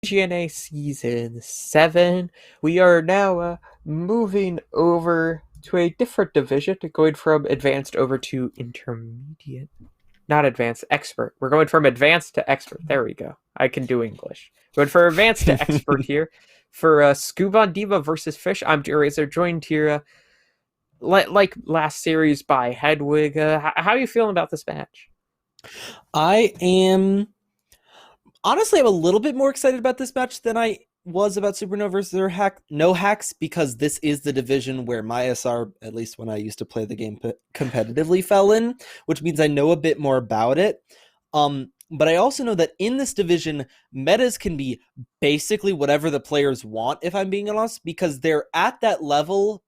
GNA Season 7. We are now moving over to a different division, going from advanced over to intermediate. Not advanced, expert. We're going from advanced to expert. There we go. I can do English. Going from advanced to expert here. For Scoob on Diva versus Fish, I'm Razor, joined here, like last series, by Hedwig. How are you feeling about this match? I am... Honestly, I'm a little bit more excited about this match than I was about Supernova versus No Hacks, because this is the division where my SR, at least when I used to play the game competitively, fell in, which means I know a bit more about it. But I also know that in this division, metas can be basically whatever the players want, if I'm being honest, because they're at that level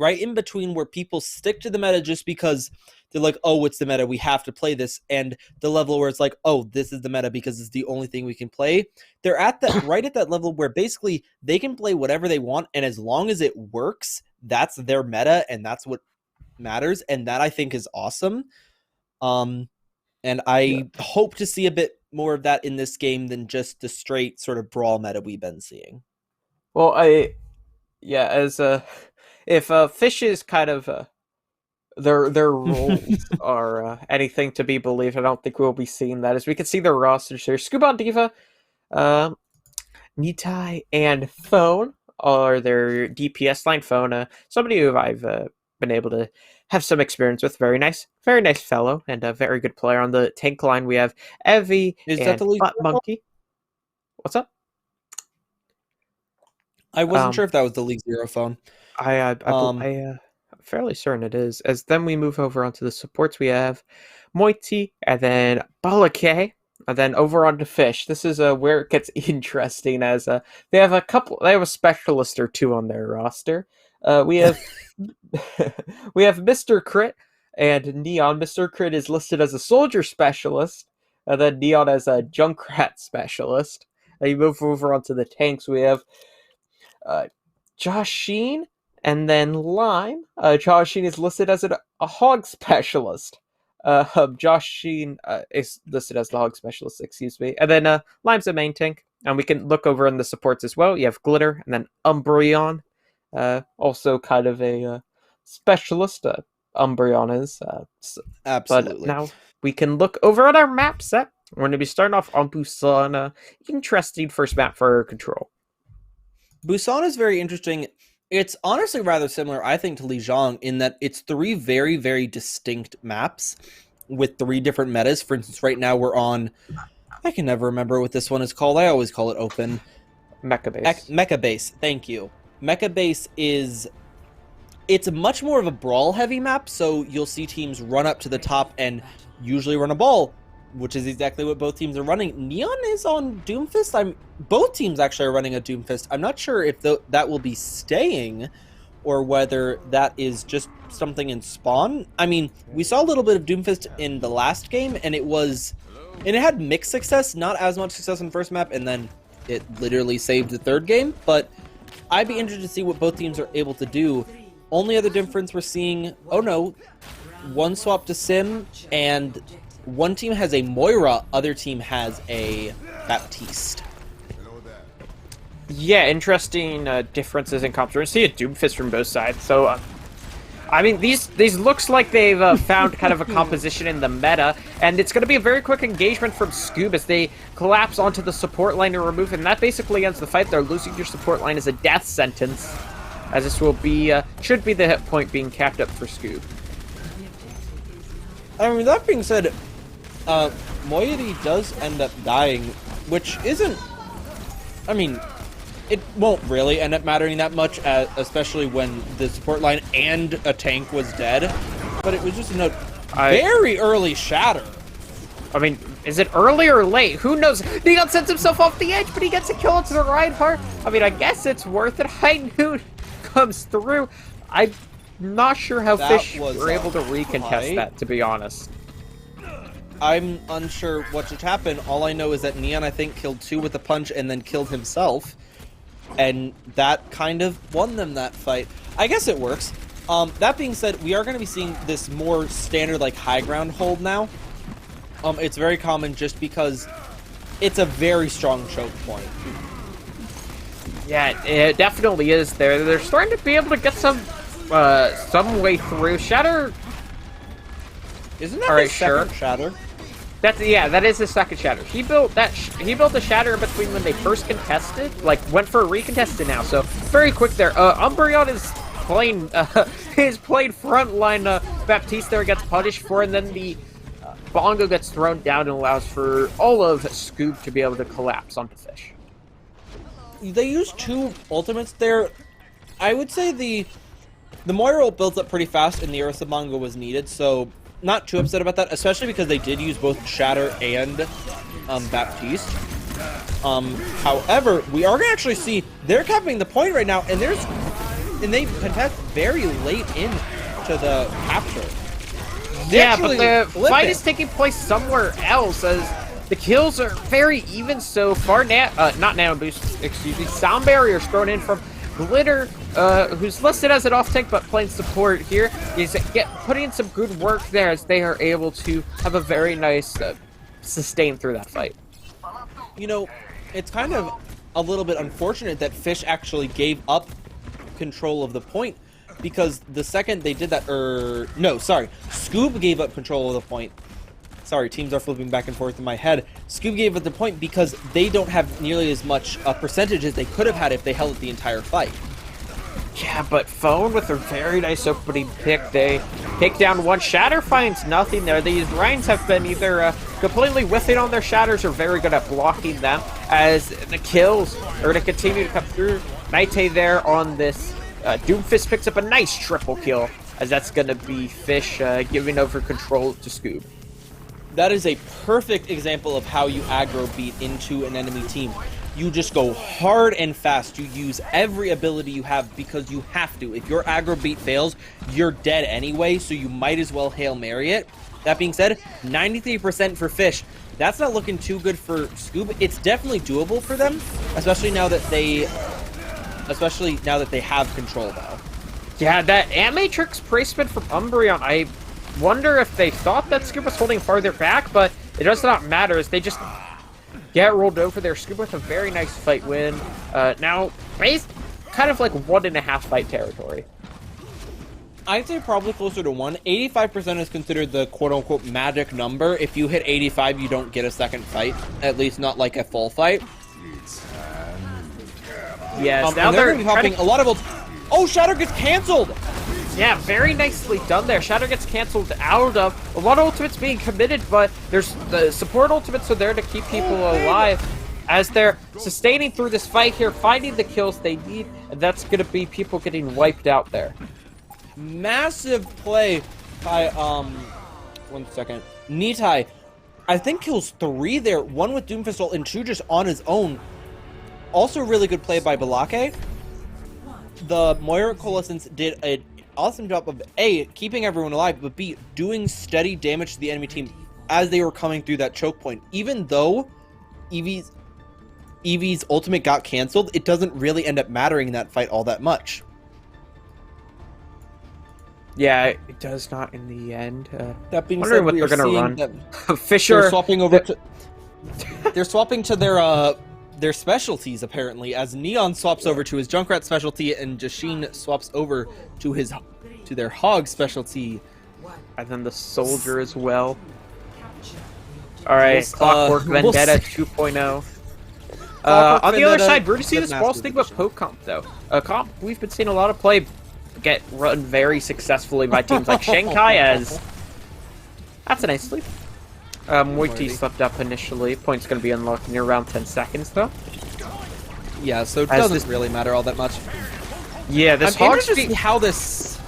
right in between where people stick to the meta just because they're like, oh, it's the meta, we have to play this, and the level where it's like, oh, this is the meta because it's the only thing we can play. They're at that right at that level where basically they can play whatever they want, and as long as it works, that's their meta, and that's what matters, and that I think is awesome. And I hope to see a bit more of that in this game than just the straight sort of brawl meta we've been seeing. Well, if Fish is kind of their roles are anything to be believed, I don't think we'll be seeing that. As we can see their rosters here, Scoob on Diva, Nitai, and Phone are their DPS line. Phone, somebody who I've been able to have some experience with. Very nice fellow, and a very good player. On the tank line, we have Evie and Butt Monkey. What's up? I wasn't sure if that was the League Zero phone. I'm fairly certain it is. As then we move over onto the supports, we have Moiti, and then Balake, and then over onto Fish. This is where it gets interesting, as they have a specialist or two on their roster. We have we have Mr. Crit and Neon. Mr. Crit is listed as a soldier specialist, and then Neon as a Junkrat specialist. And you move over onto the tanks, we have Josh Sheen, and then Lime. Josh Sheen is listed as a hog specialist. Josh Sheen is listed as the hog specialist, excuse me. And then Lime's a main tank. And we can look over in the supports as well. You have Glitter, and then Umbreon. Also kind of a specialist. Umbreon is. Absolutely. But now we can look over at our map set. We're going to be starting off on Busan. Interesting first map for control. Busan is very interesting. It's honestly rather similar, I think, to Lijiang in that it's three very, very distinct maps with three different metas. For instance, right now we're on... I can never remember what this one is called. I always call it open. Mecha Base. Mecha Base, thank you. Mecha Base is... It's much more of a brawl-heavy map, so you'll see teams run up to the top and usually run a ball, which is exactly what both teams are running. Neon is on Doomfist. Both teams actually are running a Doomfist. I'm not sure if that will be staying or whether that is just something in spawn. I mean, we saw a little bit of Doomfist in the last game, and it had mixed success, not as much success on the first map, and then it literally saved the third game. But I'd be interested to see what both teams are able to do. Only other difference we're seeing, oh no, one swap to Sim, and one team has a Moira, other team has a Baptiste. Yeah, interesting differences in comps. We're going to see a Doomfist from both sides. So, I mean, these looks like they've found kind of a composition in the meta, and it's going to be a very quick engagement from Scoob as they collapse onto the support line to remove, and that basically ends the fight. They're losing your support line as a death sentence, as this will be, should be the hit point being capped up for Scoob. I mean, that being said, Moiri does end up dying, which isn't... I mean, it won't really end up mattering that much, especially when the support line and a tank was dead. But it was just a very early shatter. I mean, is it early or late? Who knows? Neon sends himself off the edge, but he gets a kill into the right part. I mean, I guess it's worth it. High Noon comes through. I'm not sure how Fish were able to recontest that, to be honest. I'm unsure what just happened. All I know is that Neon, I think, killed 2 with a punch and then killed himself. And that kind of won them that fight. I guess it works. That being said, we are going to be seeing this more standard, like, high ground hold now. It's very common just because it's a very strong choke point. Yeah, it definitely is. They're starting to be able to get some way through. Shatter. Isn't that his second Shatter? That is his second Shatter. He built the Shatter in between when they first contested, like went for a recontested now. So very quick there. Umbreon is playing frontline. Baptiste there gets punished for, and then the Bongo gets thrown down and allows for all of Scoob to be able to collapse onto Fish. They use 2 ultimates there. I would say the Moira ult builds up pretty fast, and the Ursa Bongo was needed, so not too upset about that, especially because they did use both Shatter and Baptiste. However, we are going to actually see they're capping the point right now, and they contest very late into the capture. Yeah, but the fight is taking place somewhere else, as the kills are very even so far. Not Nano Boost, excuse me. Sound Barrier's thrown in from Glitter, who's listed as an off-tank but playing support here. Is putting in some good work there as they are able to have a very nice sustain through that fight. You know, it's kind of a little bit unfortunate that Fish actually gave up control of the point, because the second they did that, Scoob gave up control of the point. Sorry, teams are flipping back and forth in my head. Scoob gave up the point because they don't have nearly as much percentage as they could have had if they held it the entire fight. Yeah, but Phone with a very nice opening pick. They take down one. Shatter finds nothing there. These Ryans have been either completely whiffing on their Shatters or very good at blocking them, as the kills are going to continue to come through. Naite there on this. Doomfist picks up a nice triple kill, as that's going to be Fish giving over control to Scoob. That is a perfect example of how you aggro beat into an enemy team. You just go hard and fast. You use every ability you have because you have to. If your aggro beat fails, you're dead anyway, so you might as well Hail Mary it. That being said, 93% for Fish. That's not looking too good for Scoob. It's definitely doable for them, especially now that they have control though. Yeah, that Matrix placement from Umbreon, I wonder if they thought that Scoob was holding farther back, but it does not matter as they just get rolled over there. Scoob with a very nice fight win. Now, it's kind of like 1.5 fight territory. I'd say probably closer to 1. 85% is considered the quote-unquote magic number. If you hit 85, you don't get a second fight. At least not like a full fight. Yes, now they're going to be popping a lot of ults. Oh, Shatter gets canceled! Yeah, very nicely done there. Shatter gets canceled out of. A lot of ultimates being committed, but there's the support ultimates are there to keep people alive as they're sustaining through this fight here, finding the kills they need, and that's going to be people getting wiped out there. Massive play by, one second. Nitai, I think kills 3 there, 1 with Doomfist ult and 2 just on his own. Also really good play by Balake. The Moira Coalescence did an awesome job of A, keeping everyone alive, but B, doing steady damage to the enemy team as they were coming through that choke point. Even though Eevee's ultimate got canceled, it doesn't really end up mattering in that fight all that much. Yeah, it does not in the end. That being wondering said, what they're going to run. Fisher, they're swapping over to. They're swapping to their specialties apparently, as Neon swaps over to his Junkrat specialty and Jashin swaps over to their Hog specialty, and then the Soldier as well. All right, Clockwork Vendetta 2.0. On the other side, we're going to see this Ball Stigma poke comp though. A comp we've been seeing a lot of play get run very successfully by teams like Shanghai, as that's a nice sleep. Moiti slept up initially. Point's going to be unlocked near around 10 seconds though. Yeah, so it doesn't really matter all that much. Yeah, this Hog speed. How this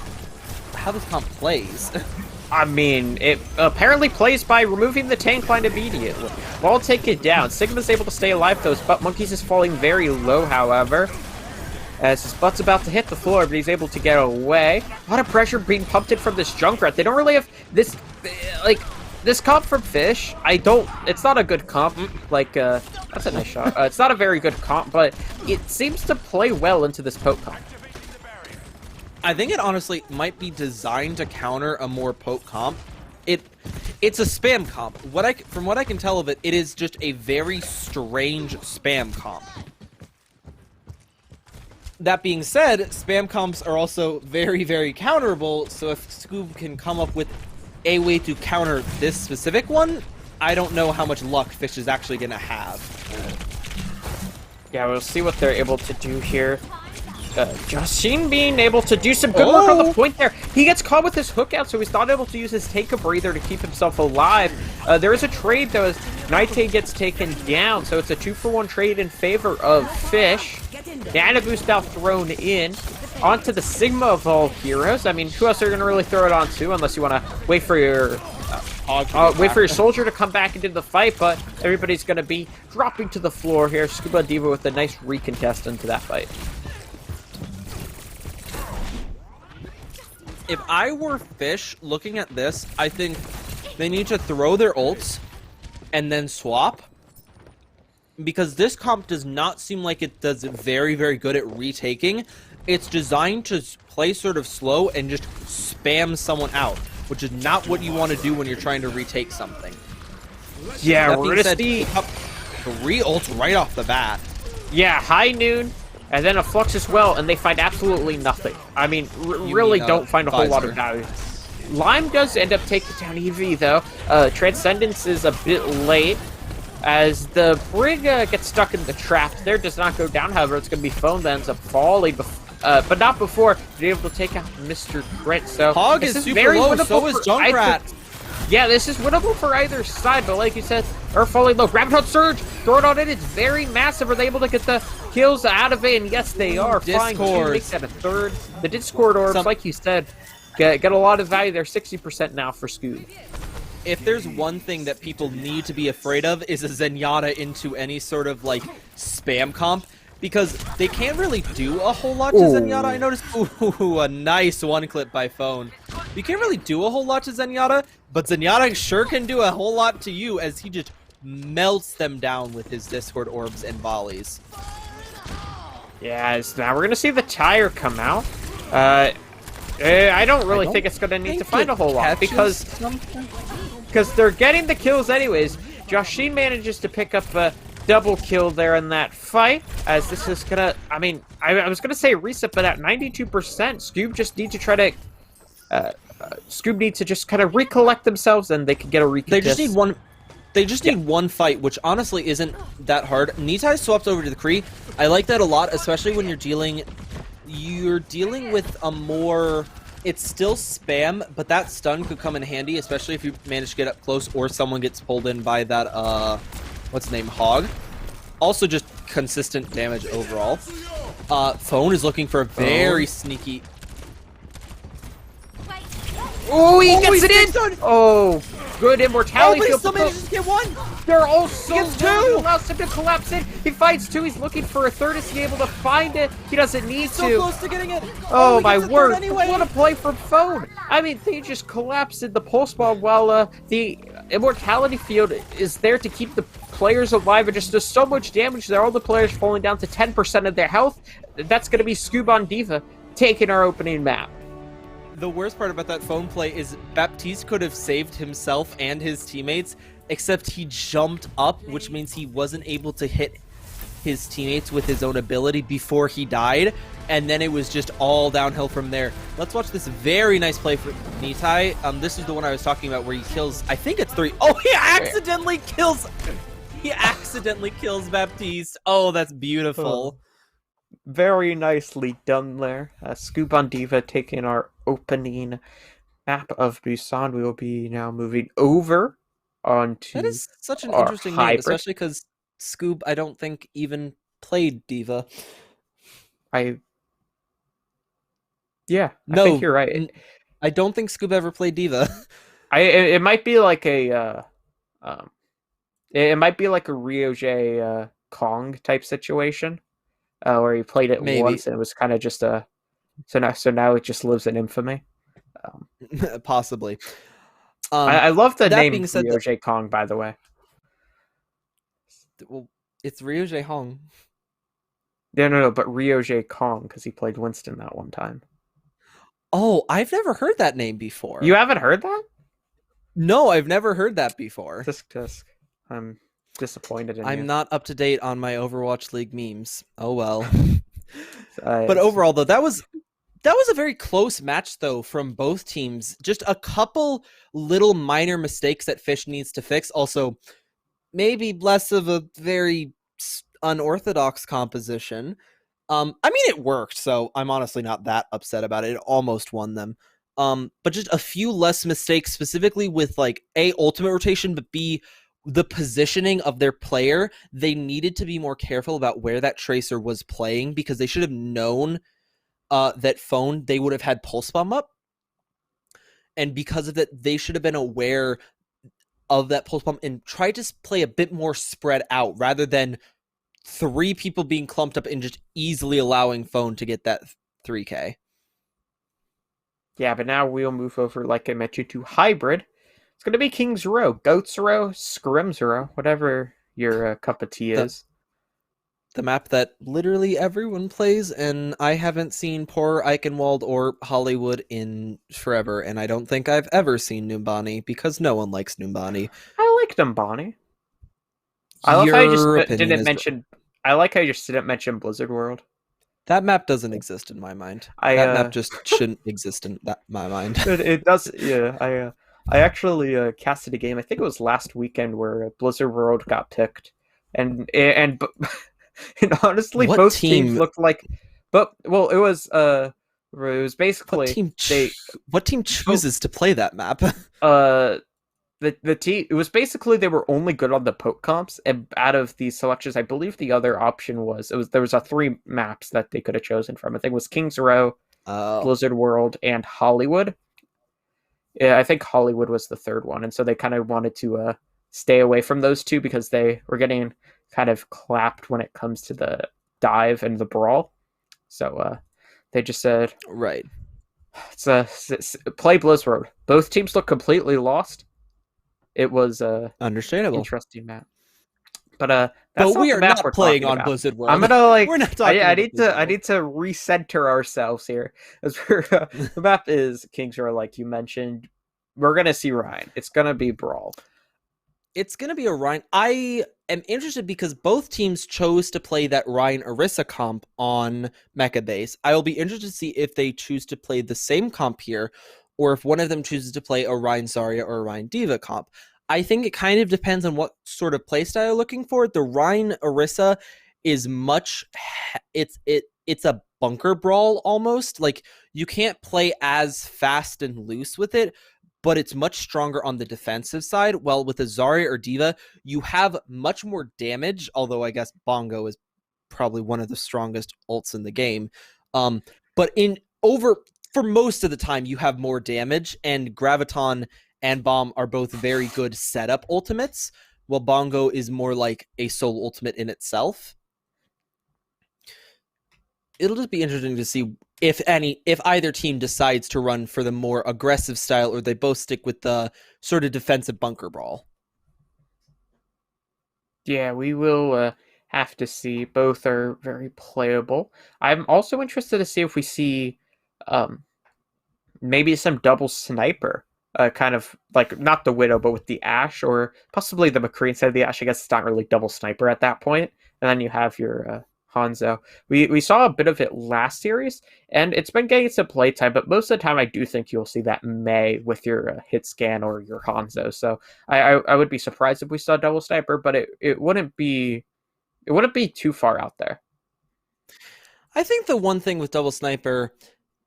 comp plays. I mean, it apparently plays by removing the tank line immediately. While take it down. Sigma's able to stay alive though. His Butt Monkeys is falling very low, however, as his butt's about to hit the floor, but he's able to get away. A lot of pressure being pumped in from this Junkrat. They don't really have this, like, this comp from Fish. It's not a good comp. Like, that's a nice shot. It's not a very good comp, but it seems to play well into this poke comp. I think it honestly might be designed to counter a more poke comp. It's a spam comp. From what I can tell of it, it is just a very strange spam comp. That being said, spam comps are also very, very counterable, so if Scoob can come up with a way to counter this specific one, I don't know how much luck Fish is actually going to have. Yeah, we'll see what they're able to do here. Justin being able to do some good work on the point there. He gets caught with his hook out, so he's not able to use his take a breather to keep himself alive. There is a trade, though, as Nite gets taken down, so it's a 2-for-1 trade in favor of Fish. Nana boost now thrown in onto the Sigma of all heroes. I mean, who else are you going to really throw it onto, unless you want to wait for your soldier to come back into the fight, but everybody's going to be dropping to the floor here. Scuba Diva with a nice recontest into that fight. If I were Fish looking at this, I think they need to throw their ults and then swap. Because this comp does not seem like it does very, very good at retaking. It's designed to play sort of slow and just spam someone out, which is not what you want to do when you're trying to retake something. Yeah, we're going to see 3 ults right off the bat. Yeah, high noon, and then a flux as well, and they find absolutely nothing. I mean, really don't find a whole lot of value. Lime does end up taking down Eevee, though. Transcendence is a bit late, as the Brig gets stuck in the trap. There does not go down, however, it's going to be Phone that ends up falling, but not before being able to take out Mr. Crit. So Hog is super very low, so is Junkrat. Yeah, this is winnable for either side, but like you said, they're falling low. Rapid Hunt Surge, throw it on it, it's very massive. Are they able to get the kills out of it? And yes, they are. Flying 2 makes that a third. The Discord orbs, like you said, get a lot of value. They're 60% now for Scoob. If there's one thing that people need to be afraid of is a Zenyatta into any sort of, like, spam comp, because they can't really do a whole lot to Zenyatta. I noticed, a nice one clip by Phone. You can't really do a whole lot to Zenyatta, but Zenyatta sure can do a whole lot to you as he just melts them down with his Discord orbs and volleys. Yeah, so now we're going to see the tire come out. I don't really think it's going to need to find a whole lot, because they're getting the kills anyways. Joshin manages to pick up a double kill there in that fight, as this is gonna, I mean, I was gonna say reset, but at 92%, Scoob just need to try to, Scoob needs to just kind of recollect themselves, and they can get a recontest. They just need one fight, which honestly isn't that hard. Nitai swaps over to the Kree. I like that a lot, especially when you're dealing with a more... It's still spam, but that stun could come in handy, especially if you manage to get up close or someone gets pulled in by that, what's the name, Hog. Also just consistent damage overall. Phone is looking for a very sneaky... Oh, he gets it in! Oh, good immortality. Oh, but he still manages to get one! They're all so he gets low. two! It allows him to collapse in. He finds 2. He's looking for a third. Is he able to find it? He doesn't need to. So close to getting it. Oh, my word. Anyway. What a play from Phone. I mean, they just collapsed in the pulse bomb while the immortality field is there to keep the players alive. It just does so much damage there. All the players falling down to 10% of their health. That's going to be Scoob on Diva taking our opening map. The worst part about that Phone play is Baptiste could have saved himself and his teammates, except he jumped up, which means he wasn't able to hit his teammates with his own ability before he died, and then it was just all downhill from there. Let's watch this very nice play for Nitai. This is the one I was talking about where he kills, I think it's 3. Oh, he accidentally kills Baptiste. Oh, that's beautiful. Very nicely done there. Scoob on Diva taking our opening map of Busan. We will be now moving over onto That is such an interesting name, especially because Scoob, I don't think, even played Diva. I think you're right. I don't think Scoob ever played Diva. It might be like a it might be like a Ryoje Kong type situation. Where he played it once and it was kind of just a... So now it just lives in infamy. Possibly. I love the name Ryoje Kong, by the way. Well, it's Ryoje Hong. No, but Ryoje Kong, because he played Winston that one time. Oh, I've never heard that name before. You haven't heard that? No, I've never heard that before. Tisk. I'm disappointed in I'm you. not up to date on my Overwatch League memes. Oh well. But It's overall, though, that was a very close match, though, from both teams. Just a couple little minor mistakes that Fish needs to fix. Also, maybe less of a very unorthodox composition. I mean, it worked, so I'm honestly not that upset about it. It almost won them. But just a few less mistakes, specifically with like A, ultimate rotation, but B, the positioning of their player. They needed to be more careful about where that tracer was playing because they should have known that phone they would have had pulse bomb up. And because of that, they should have been aware of that pulse bomb and try to play a bit more spread out rather than three people being clumped up and just easily allowing phone to get that 3K. Yeah, but now we'll move over, like I mentioned, to hybrid. It's going to be King's Row, Goat's Row, Scrim's Row, whatever your cup of tea The is. the map that literally everyone plays, and I haven't seen poor Eichenwald or Hollywood in forever, and I don't think I've ever seen Numbani because no one likes Numbani. I like them, Bonnie. I love how you just Your opinion didn't is mention. I like how you just didn't mention Blizzard World. that map doesn't exist in my mind. I That map just shouldn't exist in my mind. it does. Yeah, I actually casted a game. I think it was last weekend where Blizzard World got picked, and and honestly, What both teams team? looked like. But well, it was What basically team? they What team both chooses to play that map? uh the team, it was basically they were only good on the poke comps, and out of these selections, I believe the other option was there was a three maps that they could have chosen from. I think it was Kings Row, Oh, Blizzard World, and Hollywood. Yeah, I think Hollywood was the third one, and so they kind of wanted to stay away from those two because they were getting kind of clapped when it comes to the dive and the brawl. So they just said, right. it's play Blizzard. Both teams look completely lost. It was a Understandable. interesting map. But that's But not we the are map not we're playing talking on about. Blizzard I'm World. gonna We're not I, talking I about need to Blizzard I World. need to recenter ourselves here. As we're, the map is Kings Row, like you mentioned. We're gonna see Ryan. It's gonna be brawl. It's going to be a Ryan. I am interested because both teams chose to play that Ryan Orisa comp on Mecha Base. I will be interested to see if they choose to play the same comp here or if one of them chooses to play a Ryan Zarya or a Ryan Diva comp. I think it kind of depends on what sort of playstyle you're looking for. The Ryan Orisa is much it's a bunker brawl almost. Like you can't play as fast and loose with it, but it's much stronger on the defensive side. While with a Zarya or Diva, you have much more damage, although I guess Bongo is probably one of the strongest ults in the game. But in over for most of the time, you have more damage, and Graviton and Bomb are both very good setup ultimates, while Bongo is more like a solo ultimate in itself. It'll just be interesting to see if either team decides to run for the more aggressive style or they both stick with the sort of defensive bunker brawl. Yeah, we will have to see. Both are very playable. I'm also interested to see if we see um, maybe some double sniper. Kind of like not the Widow, but with the Ash, or possibly the McCree instead of the Ash. I guess it's not really double sniper at that point. And then you have your Hanzo. We saw a bit of it last series, and it's been getting some playtime. But most of the time, I do think you'll see that May with your hit scan or your Hanzo. So I would be surprised if we saw double sniper, but it wouldn't be too far out there. I think the one thing with double sniper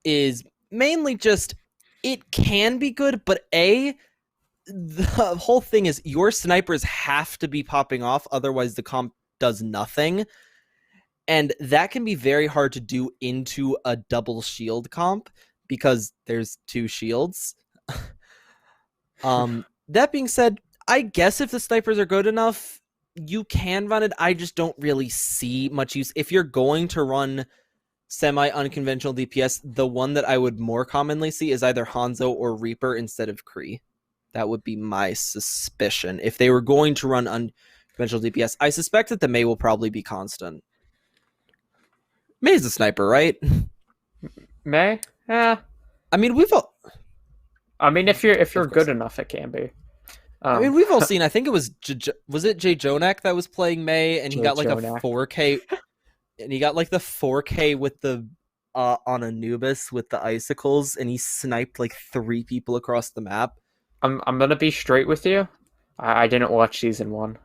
is mainly just it can be good, but the whole thing is your snipers have to be popping off, otherwise the comp does nothing. And that can be very hard to do into a double shield comp because there's two shields. That being said, I guess if the snipers are good enough, you can run it. I just don't really see much use. If you're going to run semi-unconventional DPS, the one that I would more commonly see is either Hanzo or Reaper instead of Kree. That would be my suspicion. If they were going to run unconventional DPS, I suspect that the Mei will probably be constant. Mei's a sniper, right? May? Yeah. I mean, we've all... I mean, if you're Of course. good enough, it can be. I mean, we've all seen. I think it was was it Jay Jonak that was playing May, and he Jay got like Jonak. a 4K, and he got like the 4K with the on Anubis with the icicles, and he sniped like 3 people across the map. I'm gonna be straight with you. I didn't watch season 1.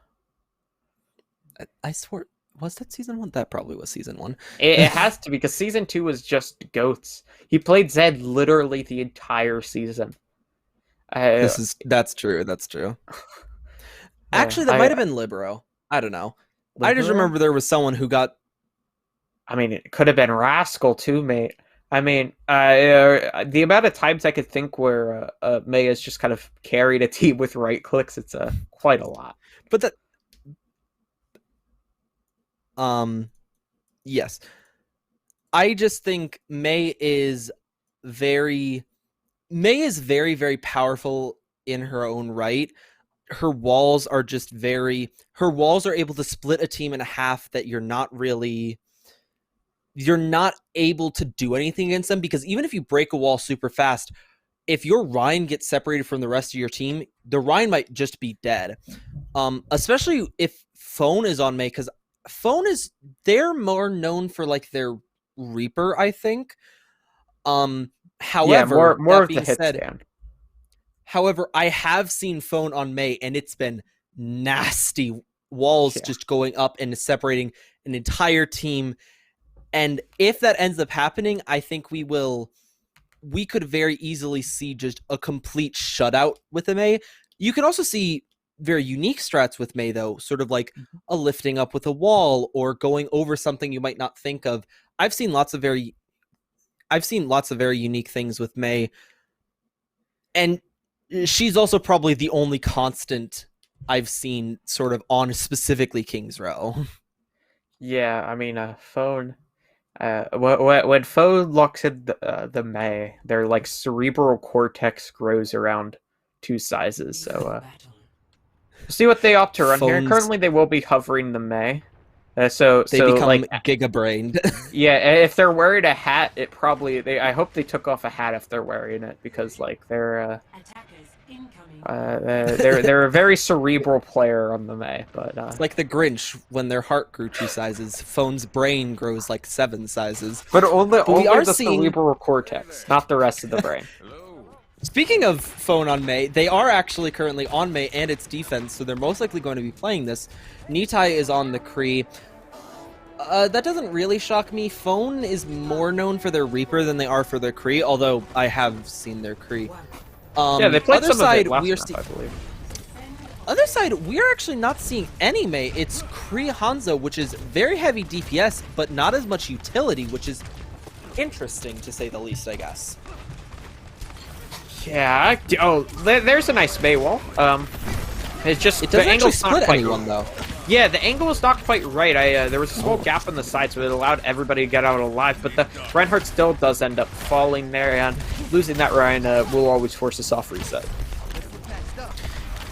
I swear, was that season 1? That probably was season 1. It has to, because season 2 was just goats. He played Zed literally the entire season. That's true. That's true. Actually, that might have been Libero. I don't know. Libero? I just remember there was someone who got. I mean, it could have been Rascal too, mate. I mean, the amount of times I could think where May has just kind of carried a team with right clicks, it's quite a lot. But that. Yes. I just think May is very, very powerful in her own right. Her walls are just her walls are able to split a team in half that you're not able to do anything against them, because even if you break a wall super fast, if your Rhine gets separated from the rest of your team, the Rhine might just be dead. Especially if Phone is on May, because they're more known for like their Reaper, I think. However, more of the hit stand. However, I have seen Phone on May, and it's been nasty. Walls just going up and separating an entire team. And if that ends up happening, I think we could very easily see just a complete shutout with the May. You can also see very unique strats with May, though, sort of like a lifting up with a wall or going over something you might not think of. I've seen lots of very unique things with May. And she's also probably the only constant I've seen sort of on specifically King's Row. Yeah, I mean, Phone. When Phone locks in the May, their like cerebral cortex grows around 2 sizes. So see what they opt to run here. Currently, they will be hovering the May. So they become like giga-brained. Yeah, if they're wearing a hat, it probably I hope they took off a hat if they're wearing it, because like they're a very cerebral player on the May. But it's like the Grinch when their heart grew 2 sizes. Phone's brain grows like 7 sizes. But only the cerebral cortex, not the rest of the brain. Speaking of Phone on May, they are actually currently on May and its defense, so they're most likely going to be playing this. Nitai is on the Kree. That doesn't really shock me. Phone is more known for their Reaper than they are for their Kree, although I have seen their Kree. Yeah, they played some of it last map, I believe. Other side, we're actually not seeing any May. It's Kree Hanzo, which is very heavy DPS, but not as much utility, which is interesting to say the least, I guess. Yeah. Oh, there's a nice May wall. It doesn't actually split anyone though. Yeah, the angle is not quite right. There was a small gap on the side, so it allowed everybody to get out alive. But the Reinhardt still does end up falling there, and losing that Ryan will always force a soft reset.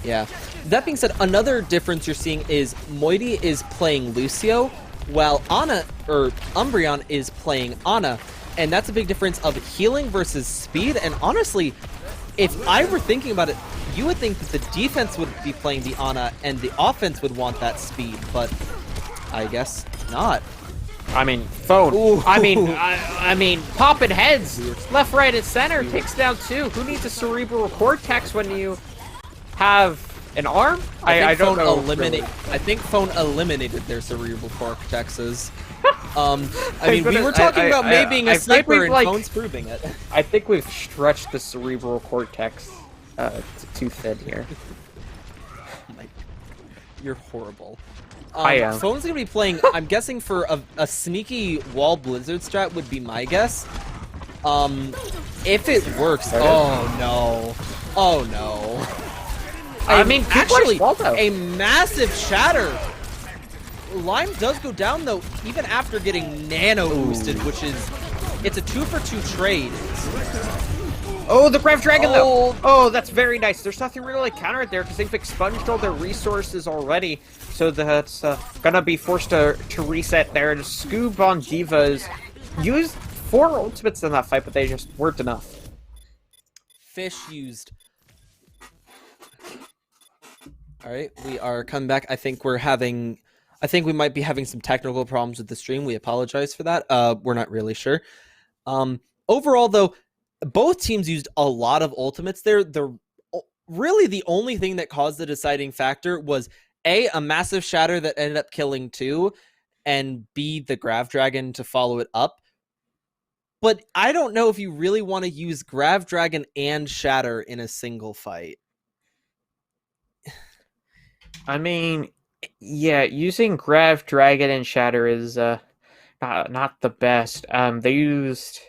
Yeah. That being said, another difference you're seeing is Moiety is playing Lucio, while Umbreon is playing Ana, and that's a big difference of healing versus speed. And honestly, if I were thinking about it, you would think that the defense would be playing the Ana and the offense would want that speed, but I guess not. I mean, Phone. Ooh. I mean, popping heads, left, right, and center, takes down 2. Who needs a cerebral cortex when you have an arm? I don't know. Really. I think Phone eliminated their cerebral cortexes. I mean, we were talking about May being a sniper, and Phone's proving it. I think we've stretched the cerebral cortex too thin here. You're horrible. I am. Phone's gonna be playing, I'm guessing for a sneaky wall blizzard strat would be my guess. If it works, oh no. I mean, actually, a massive shatter. Lime does go down though, even after getting nano boosted, which is, it's a 2-for-2 trade. Oh, the Grav Dragon though! Oh, that's very nice. There's nothing really to counter it there because they've expunged all their resources already. So that's gonna be forced to reset there. And Scoob on Divas used 4 ultimates in that fight, but they just weren't enough. Fish used... All right, we are coming back. I think we might be having some technical problems with the stream. We apologize for that. We're not really sure. Overall, though, both teams used a lot of ultimates there. Really, the only thing that caused the deciding factor was a massive shatter that ended up killing 2, and B, the Grav Dragon to follow it up. But I don't know if you really want to use Grav Dragon and Shatter in a single fight. I mean, yeah, using Grav Dragon and Shatter is not the best. They used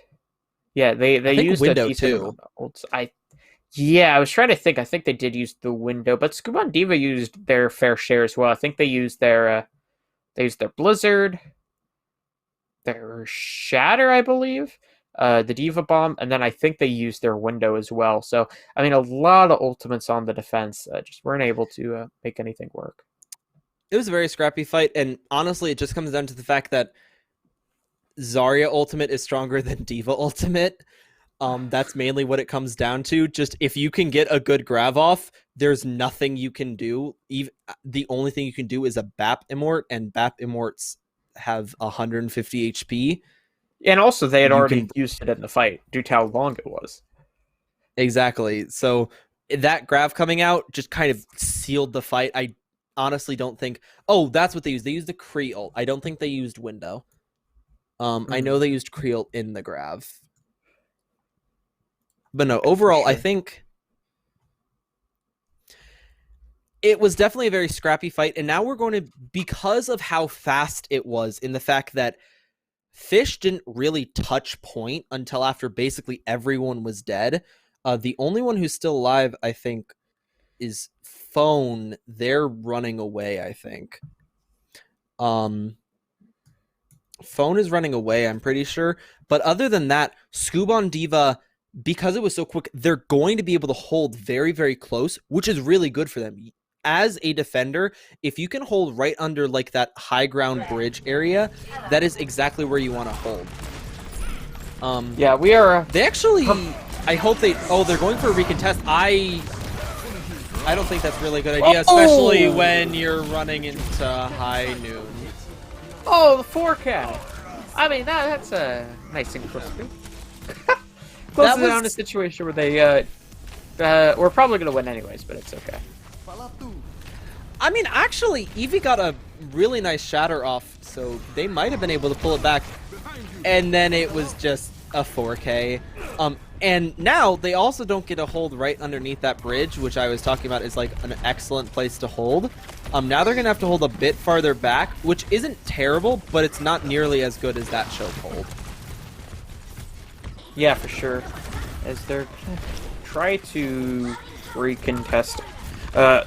they used Window a decent too. amount of ults. I was trying to think. I think they did use the window, but Scoob and Diva used their fair share as well. I think they used their Blizzard, their Shatter, I believe, the Diva Bomb, and then I think they used their window as well. So, I mean, a lot of ultimates on the defense just weren't able to make anything work. It was a very scrappy fight, and honestly, it just comes down to the fact that Zarya ultimate is stronger than Diva ultimate. That's mainly what it comes down to. Just if you can get a good grab off, there's nothing you can do. The only thing you can do is a BAP immort, and BAP immorts have 150 HP. And also, they had already used it in the fight due to how long it was. Exactly. So that Grav coming out just kind of sealed the fight. I honestly don't think... Oh, that's what they used. They used the Kree ult. I don't think they used window. I know they used Kree ult in the Grav. But no, overall, sure. I think it was definitely a very scrappy fight. And now we're going to, because of how fast it was, in the fact that Fish didn't really touch point until after basically everyone was dead. The only one who's still alive, I think, is Phone. They're running away, I think. Phone is running away, I'm pretty sure. But other than that, Scoob on Diva... because it was so quick, they're going to be able to hold very, very close, which is really good for them. As a defender, if you can hold right under like that high ground bridge area, that is exactly where you want to hold. Yeah, we are... They actually... I hope they... Oh, they're going for a recontest. I don't think that's really a good idea, especially when you're running into high noon. Oh, the forecast. I mean, that's a nice and crispy. Closes down a situation where they we're probably gonna win anyways, but it's okay. I mean, actually, Eevee got a really nice shatter off, so they might have been able to pull it back. And then it was just a 4K. And now they also don't get a hold right underneath that bridge, which I was talking about is like an excellent place to hold. Now they're gonna have to hold a bit farther back, which isn't terrible, but it's not nearly as good as that chokehold. Yeah, for sure. As they're try to recontest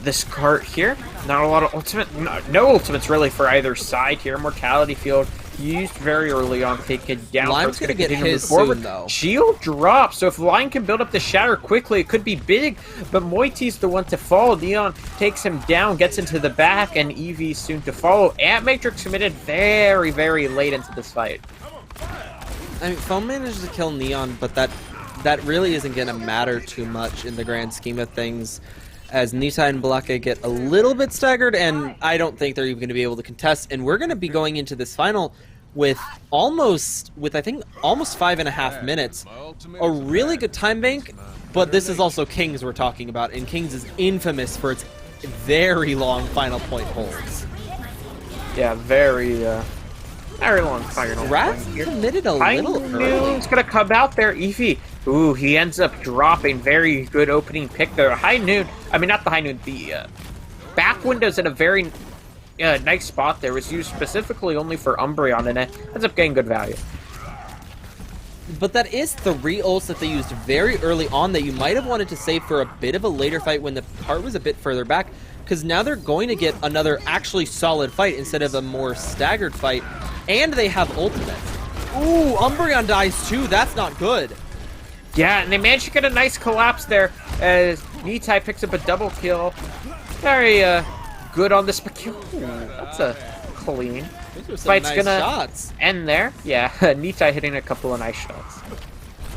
this cart here. Not a lot of ultimate, no ultimates really for either side here. Mortality field used very early on, taken down. Lime's gonna get his soon, though. Shield drops, so if Lime can build up the shatter quickly, it could be big. But Moiti's the one to fall. Neon takes him down, gets into the back, and Eevee soon to follow. Ant Matrix committed very, very late into this fight. I mean, Foam manages to kill Neon, but that really isn't going to matter too much in the grand scheme of things, as Nita and Balake get a little bit staggered, and I don't think they're even going to be able to contest. And we're going to be going into this final with I think almost 5.5 minutes. A really good time bank, but this is also Kings we're talking about, and Kings is infamous for its very long final point holds. Yeah, very long final. Raz committed a little early. He's gonna come out there, Eevee. Ooh, he ends up dropping. Very good opening pick there. High noon. I mean, not the high noon. The back window's in a very nice spot there. It was used specifically only for Umbreon, and it ends up getting good value. But that is 3 ults that they used very early on that you might have wanted to save for a bit of a later fight when the cart was a bit further back, because now they're going to get another actually solid fight instead of a more staggered fight, and they have ultimate. Ooh, Umbreon dies too. That's not good. Yeah, and they managed to get a nice collapse there as Nitai picks up a double kill. Very good on this. Ooh, that's a clean. Those are some Fight's nice gonna shots. end there. Yeah, Nitai hitting a couple of nice shots.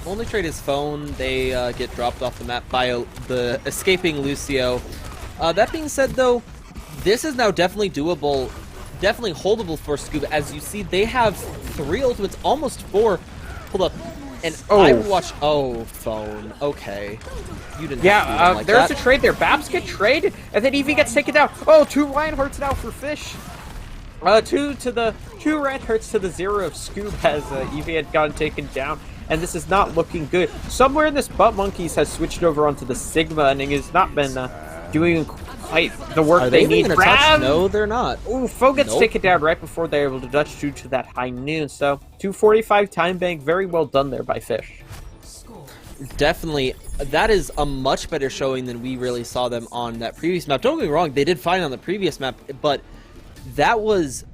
only trade is phone. They get dropped off the map by the escaping Lucio. That being said, though, this is now definitely doable, definitely holdable for Scoob. As you see, they have 3 ultimates, almost 4. Hold up. And I watch. Oh, phone. Okay. You didn't. Yeah, like there's that. a trade there. Babs get traded, and then Eevee gets taken down. Oh, 2 Reinhardts now for Fish. 2 Reinhardts to the 0 of Scoob as Eevee had gotten taken down, and this is not looking good. Somewhere in this, Butt Monkeys has switched over onto the Sigma, and it has not been doing quite the work they need. Touch? No, they're not. Ooh, Foe gets taken down right before they're able to dodge due to that high noon. So 245 time bank, very well done there by Fish. Definitely, that is a much better showing than we really saw them on that previous map. Don't get me wrong, they did fine on the previous map, but that was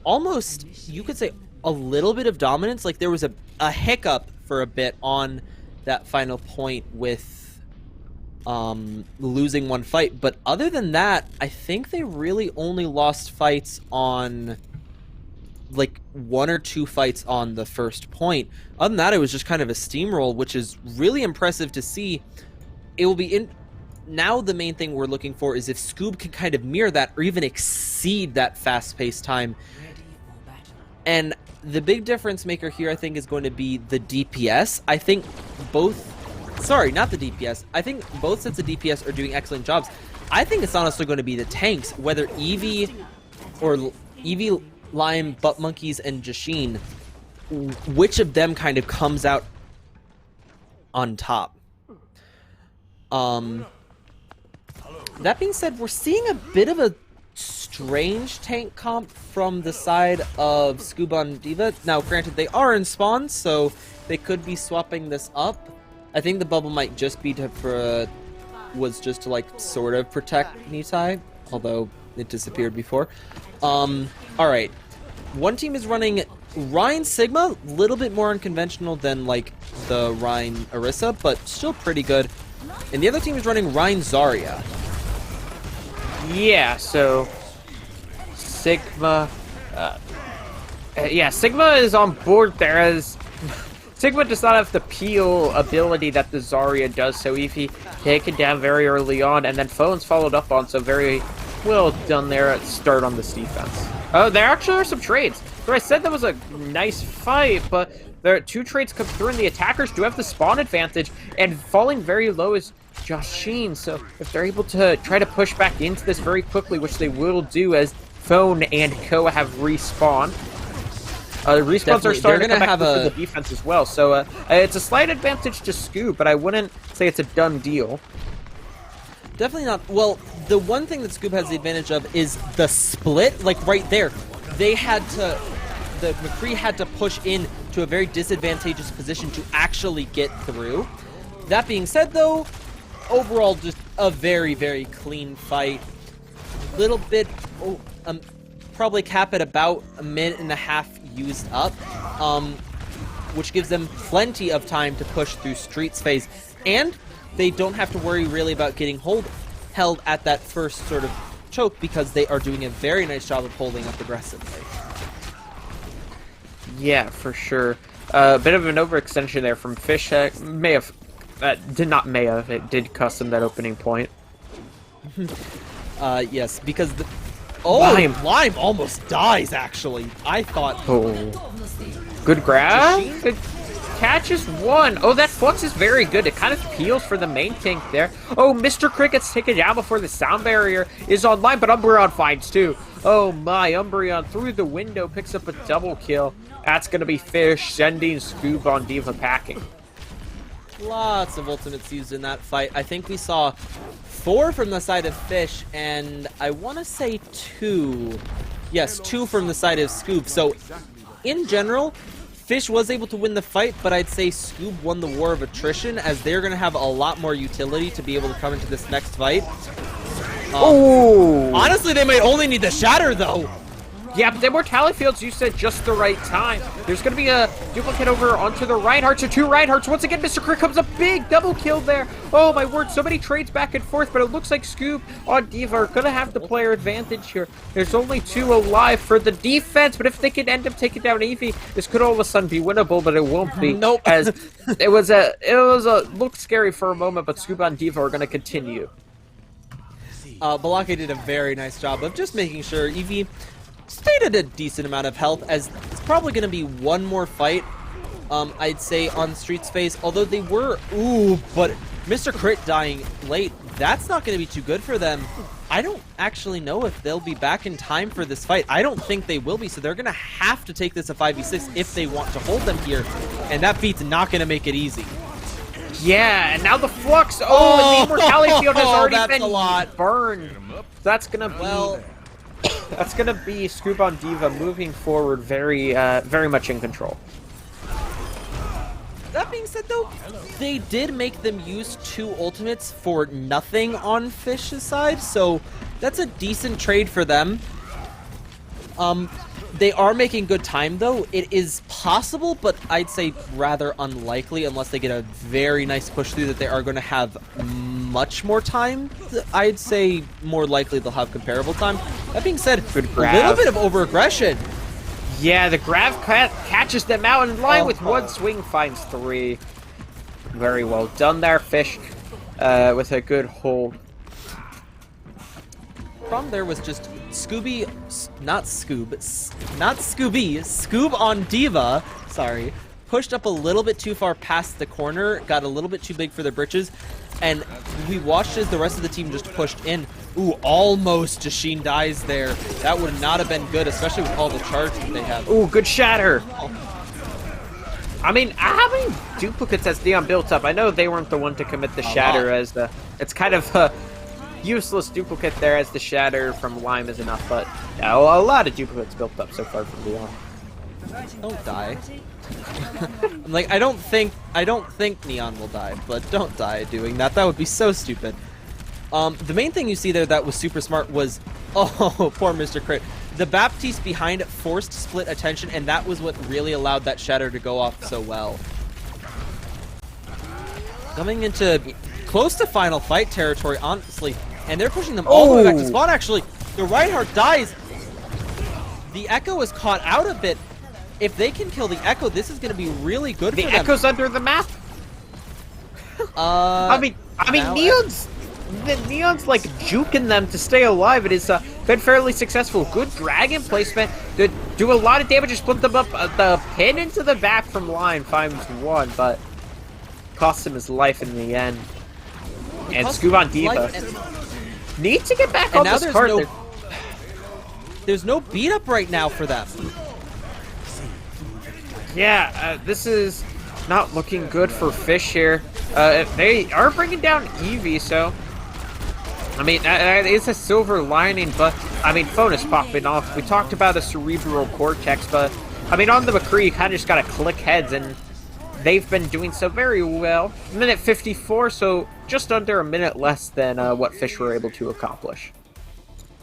almost, you could say, a little bit of dominance. Like there was a hiccup for a bit on that final point with losing 1 fight, but other than that, I think they really only lost fights on like 1 or 2 fights on the first point. Other than that, it was just kind of a steamroll, which is really impressive to see. It will be now the main thing we're looking for is if Scoob can kind of mirror that or even exceed that fast-paced time. And the big difference maker here, I think, is going to be the DPS. I think both... Sorry, not the DPS. I think both sets of DPS are doing excellent jobs. I think it's honestly going to be the tanks, whether Eevee or Eevee, Lime, Butt Monkeys, and Jashin, which of them kind of comes out on top. That being said, we're seeing a bit of a strange tank comp from the side of Scoob on D.Va. Now, granted, they are in spawn, so they could be swapping this up. I think the bubble might just be to like sort of protect Nitai, although it disappeared before. Alright. One team is running Ryan Sigma, a little bit more unconventional than like the Ryan Orisa, but still pretty good. And the other team is running Ryan Zarya. Yeah, so Sigma, yeah, Sigma is on board there as Sigma does not have the peel ability that the Zarya does, so Eevee taken down very early on, and then Phone's followed up on, so very well done there at start on this defense. Oh, there actually are some trades. So I said that was a nice fight, but there are 2 trades come through, and the attackers do have the spawn advantage, and falling very low is Jashin, so if they're able to try to push back into this very quickly, which they will do as Phone and Co have respawned. Respawns Definitely. are starting to come back have to the defense as well, so it's a slight advantage to Scoob, but I wouldn't say it's a done deal. Definitely not. Well, the one thing that Scoob has the advantage of is the split, like right there. They had to, the McCree had to push in to a very disadvantageous position to actually get through. That being said, though, overall just a very, very clean fight. Little bit, probably cap at about a minute and a half used up, which gives them plenty of time to push through Streets phase, and they don't have to worry really about getting held at that first sort of choke because they are doing a very nice job of holding up aggressively. Yeah, for sure. A bit of an overextension there from Fish. May have, it did custom that opening point. Yes, because the... Lime almost dies, actually. I thought... Oh. Good grab. Good catches 1. Oh, that Flux is very good. It kind of peels for the main tank there. Oh, Mr. Cricket's taken down before the sound barrier is online, but Umbreon finds 2. Oh my, Umbreon through the window picks up a double kill. That's going to be Fish sending Scoob on D.Va packing. Lots of ultimates used in that fight. I think we saw 4 from the side of Fish, and I want to say 2. Yes, 2 from the side of Scoob. So, in general, Fish was able to win the fight, but I'd say Scoob won the war of attrition, as they're going to have a lot more utility to be able to come into this next fight. Oh! Honestly, they might only need the Shatter, though. Yeah, but the Immortality Field's used at just the right time. There's going to be a duplicate over onto the Reinhardts, or two Reinhardts. Once again, Mr. Crit comes a big double kill there. Oh, my word, so many trades back and forth, but it looks like Scoob on D.Va are going to have the player advantage here. There's only 2 alive for the defense, but if they can end up taking down Eevee, this could all of a sudden be winnable, but it won't be. Nope. As it looked scary for a moment, but Scoob on D.Va are going to continue. Balake did a very nice job of just making sure Eevee stayed at a decent amount of health, as it's probably going to be one more fight, I'd say, on Street's face. Although they were, but Mr. Crit dying late, that's not going to be too good for them. I don't actually know if they'll be back in time for this fight. I don't think they will be, so they're going to have to take this a 5v6 if they want to hold them here, and that feat's not going to make it easy. Yeah, and now the Flux. Oh, and the Immortality Field has already been burned. That's going to be... That's going to be Scoob on D.Va moving forward very much in control. That being said, though, they did make them use 2 ultimates for nothing on Fish's side, so that's a decent trade for them. They are making good time, though. It is possible, but I'd say rather unlikely, unless they get a very nice push through, that they are going to have much more time. I'd say more likely they'll have comparable time. That being said, a little bit of over-aggression. Yeah, the grab catches them out in line with one swing, finds 3. Very well done there, Fish, with a good hold. Problem there was just Scooby, Scoob on D.Va, sorry, pushed up a little bit too far past the corner, got a little bit too big for their britches, and we watched as the rest of the team just pushed in. Ooh, almost Jashin dies there. That would not have been good, especially with all the charge that they have. Ooh, good shatter. I mean, how many duplicates has Neon built up? I know they weren't the one to commit the shatter, as the... It's kind of a useless duplicate there, as the shatter from Lime is enough, but yeah, a lot of duplicates built up so far from Neon. Don't die. I'm like, I don't think Neon will die, but don't die doing that. That would be so stupid. The main thing you see there that was super smart was, oh, poor Mr. Crit. The Baptiste behind forced split attention, and that was what really allowed that shatter to go off so well. Coming into close to final fight territory, honestly, and they're pushing them all the way back to spawn, actually. The Reinhardt dies. The Echo is caught out a bit. If they can kill the Echo, this is going to be really good for them. The Echo's under the map? I mean, Neon's like juking them to stay alive. It has been fairly successful. Good dragon placement. They do a lot of damage to split them up. The pin into the back from line finds 1, but costs him his life in the end. And Scoob on D.Va need to get back on this card. There's no beat up right now for them. Yeah, this is not looking good for Fish here. They are bringing down Eevee, so... I mean, it's a silver lining, but, I mean, phone is popping off. We talked about a cerebral cortex, but, I mean, on the McCree, you kind of just gotta click heads, and they've been doing so very well. Minute 54, so just under a minute less than what Fish were able to accomplish.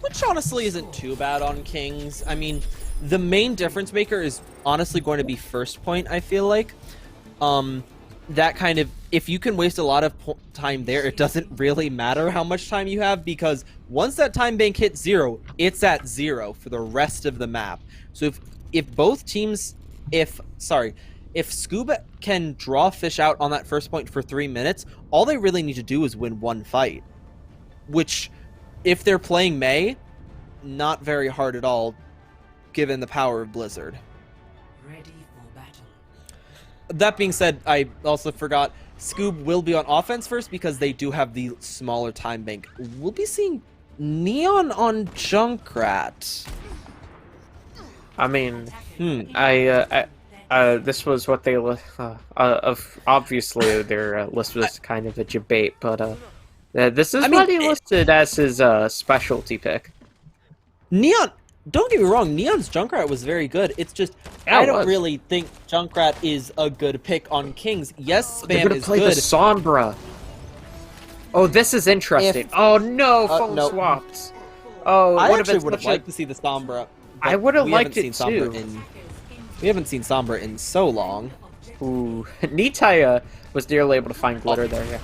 Which honestly isn't too bad on Kings. I mean, the main difference maker is honestly going to be first point, I feel like. That kind of, if you can waste a lot of time there, it doesn't really matter how much time you have, because once that time bank hits 0, it's at 0 for the rest of the map. So if both teams, if Scoob can draw Fish out on that first point for 3 minutes, all they really need to do is win 1 fight. Which, if they're playing Mei, not very hard at all, given the power of Blizzard. Ready for battle. That being said, I also forgot, Scoob will be on offense first because they do have the smaller time bank. We'll be seeing Neon on Junkrat. I mean, this was what they obviously their list was kind of a debate, but this is what he listed as his specialty pick. Neon, don't get me wrong, Neon's Junkrat was very good. It's just, I don't really think Junkrat is a good pick on Kings. Yes, Spam is play good. The Sombra. Oh, this is interesting. Oh no, phone no. swaps. Oh, I actually would have liked to see the Sombra, I would have we liked haven't it seen too. We haven't seen Sombra in so long. Ooh, Nitai was nearly able to find glitter there.